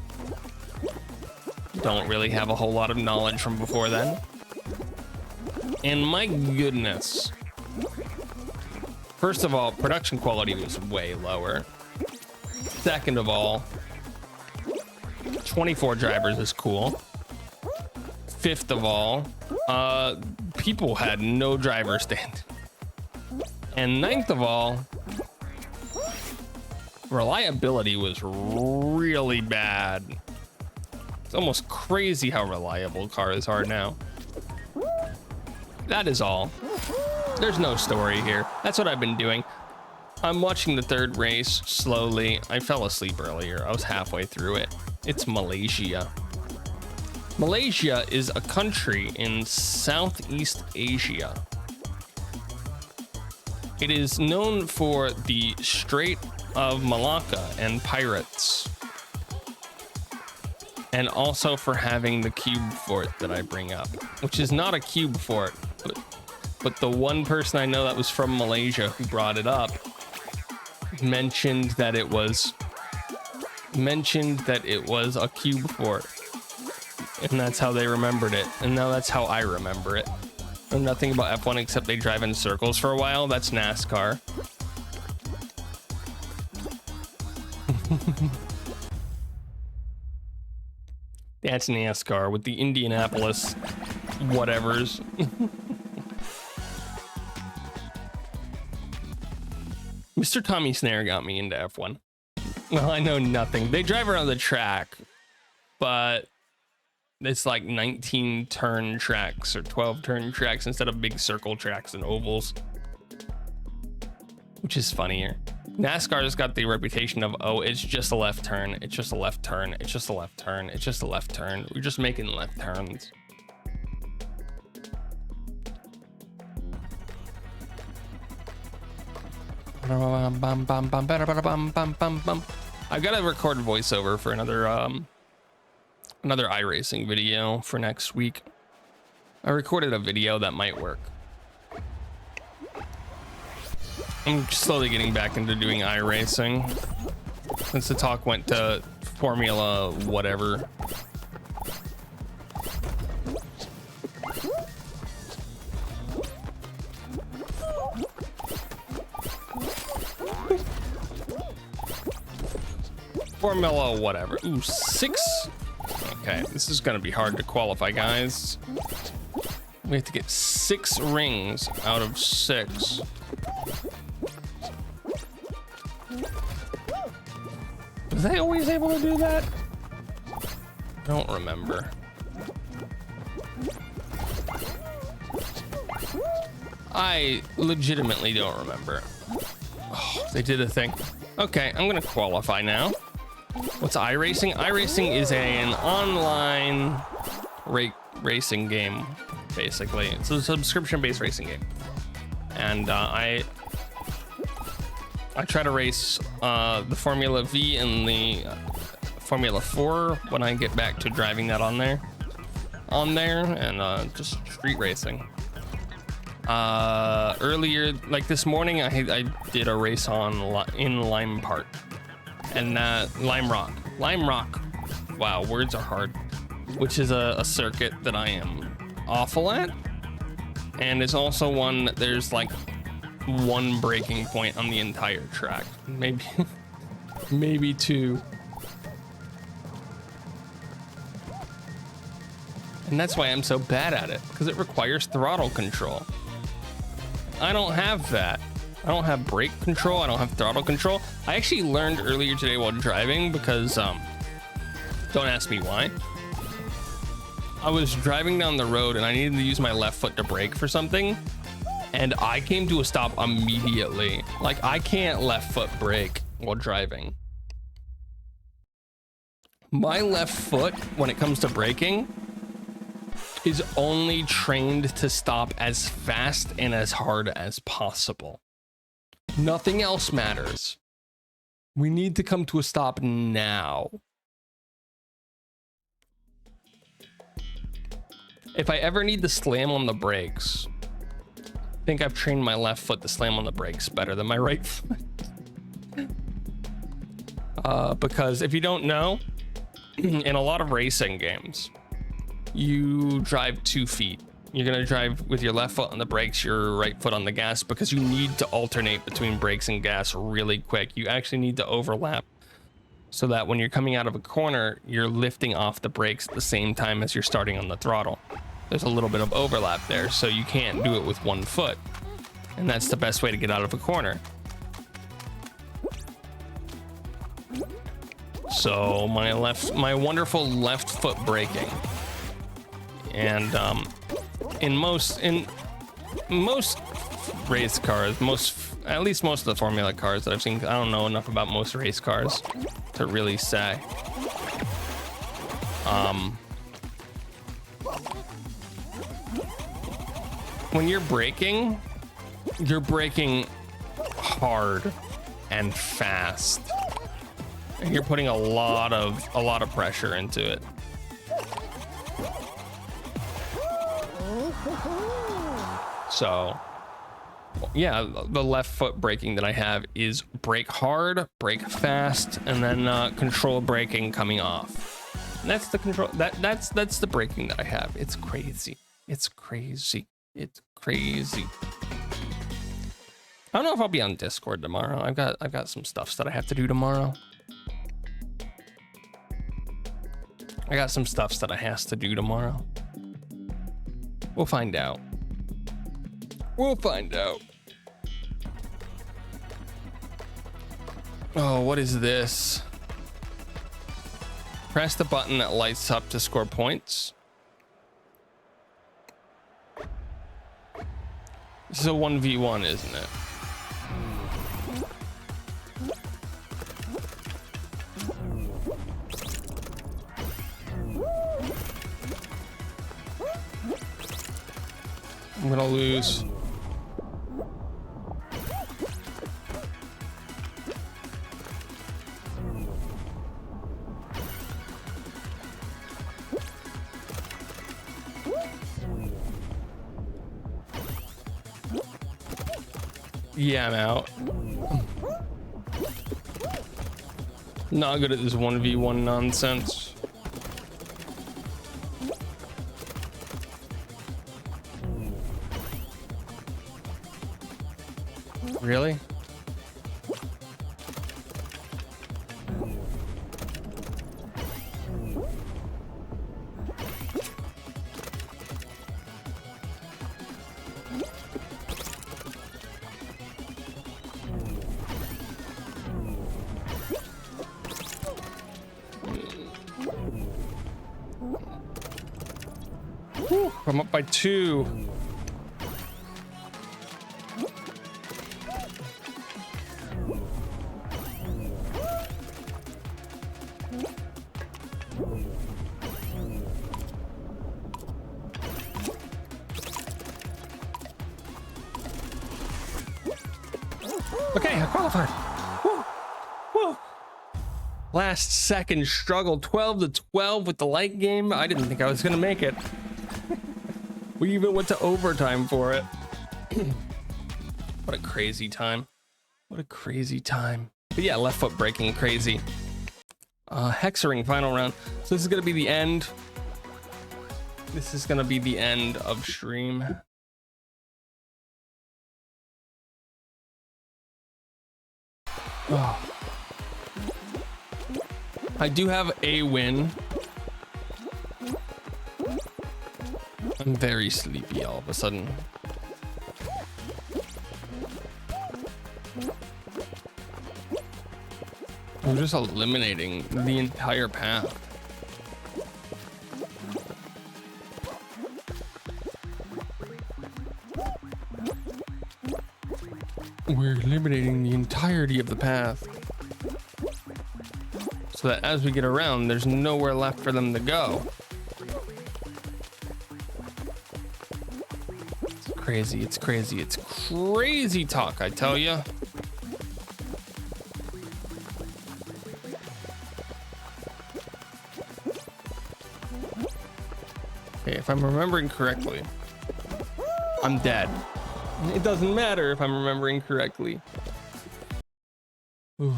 Don't really have a whole lot of knowledge from before then. And my goodness. First of all, production quality was way lower. Second of all, 24 drivers is cool. Fifth of all, people had no driver stand. And ninth of all, reliability was really bad. It's almost crazy how reliable cars are now. That is all. There's no story here. That's what I've been doing. I'm watching the third race slowly. I fell asleep earlier. I was halfway through it. It's Malaysia. Malaysia is a country in Southeast Asia. It is known for the Strait of Malacca and pirates. And also for having the cube fort that I bring up, which is not a cube fort, but the one person I know that was from Malaysia who brought it up mentioned that it was a cube fort, and that's how they remembered it, and now that's how I remember it. I know nothing about F1 except they drive in circles for a while. That's NASCAR. That's NASCAR with the Indianapolis whatevers. Mr. Tommy Snare got me into F1. Well, I know nothing. They drive around the track, but it's like 19 turn tracks or 12 turn tracks instead of big circle tracks and ovals, which is funnier. NASCAR's got the reputation of, oh, it's just a left turn. It's just a left turn. It's just a left turn. It's just a left turn. We're just making left turns. I've got to record voiceover for another iRacing video for next week. I recorded a video that might work. I'm slowly getting back into doing iRacing since the talk went to Formula whatever. Formula whatever. Ooh, 6. Okay, this is gonna be hard to qualify, guys. We have to get 6 rings out of 6. Was I always able to do that? I don't remember. I legitimately don't remember. Oh, they did a thing. Okay, I'm gonna qualify now. What's iRacing? iRacing is an online racing game, basically. It's a subscription-based racing game. And I try to race the Formula V and the Formula 4 when I get back to driving that on there, and just street racing. Earlier, like this morning, I did a race in Lime Park, and Lime Rock. Wow, words are hard. Which is a circuit that I am awful at, And it's also one that there's like one braking point on the entire track. Maybe, maybe two. And that's why I'm so bad at it, because it requires throttle control. I don't have that. I don't have brake control. I don't have throttle control. I actually learned earlier today while driving because, don't ask me why. I was driving down the road and I needed to use my left foot to brake for something. And I came to a stop immediately. Like, I can't left foot brake while driving. My left foot, when it comes to braking, is only trained to stop as fast and as hard as possible. Nothing else matters. We need to come to a stop now. If I ever need to slam on the brakes, I think I've trained my left foot to slam on the brakes better than my right foot. Because if you don't know, in a lot of racing games, you drive 2 feet. You're gonna drive with your left foot on the brakes, your right foot on the gas, because you need to alternate between brakes and gas really quick. You actually need to overlap so that when you're coming out of a corner, you're lifting off the brakes at the same time as you're starting on the throttle. There's a little bit of overlap there, so you can't do it with one foot. And that's the best way to get out of a corner. So my wonderful left foot braking. And in most race cars, at least most of the Formula cars that I've seen, I don't know enough about most race cars to really say. When you're braking hard and fast, and you're putting a lot of pressure into it. So yeah, the left foot braking that I have is brake hard, brake fast, and then control braking coming off. And that's the control. That's the braking that I have. It's crazy. It's crazy. It's crazy. I don't know if I'll be on Discord tomorrow. I've got some stuff that I have to do tomorrow. I got some stuff that I has to do tomorrow. We'll find out. We'll find out. Oh, what is this? Press the button that lights up to score points. This is a 1v1, isn't it? I'm gonna lose. Yeah, I'm out. Not good at this 1v1 nonsense. Really? Whew, I'm up by 2. Okay, I qualified. Woo. Woo. Last second struggle, 12-12 with the light game. I didn't think I was gonna make it. We even went to overtime for it. What a crazy time. What a crazy time. But yeah, left foot braking crazy. Hexering final round. So this is gonna be the end. This is gonna be the end of stream. Oh. I do have a win. I'm very sleepy all of a sudden. I'm just eliminating the entire path. We're eliminating the entirety of the path. So that as we get around, there's nowhere left for them to go. It's crazy, it's crazy, it's crazy talk, I tell you. Okay, if I'm remembering correctly, I'm dead. It doesn't matter if I'm remembering correctly. Ooh.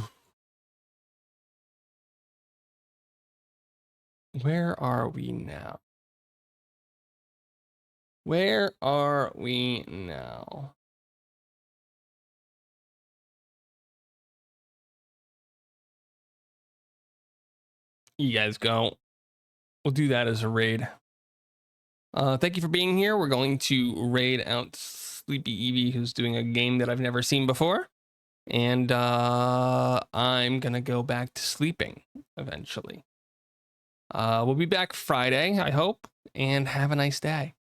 Where are we now? Where are we now? You guys go. We'll do that as a raid. Thank you for being here. We're going to raid out Sleepy Eevee, who's doing a game that I've never seen before. And I'm going to go back to sleeping eventually. We'll be back Friday, I hope, and have a nice day.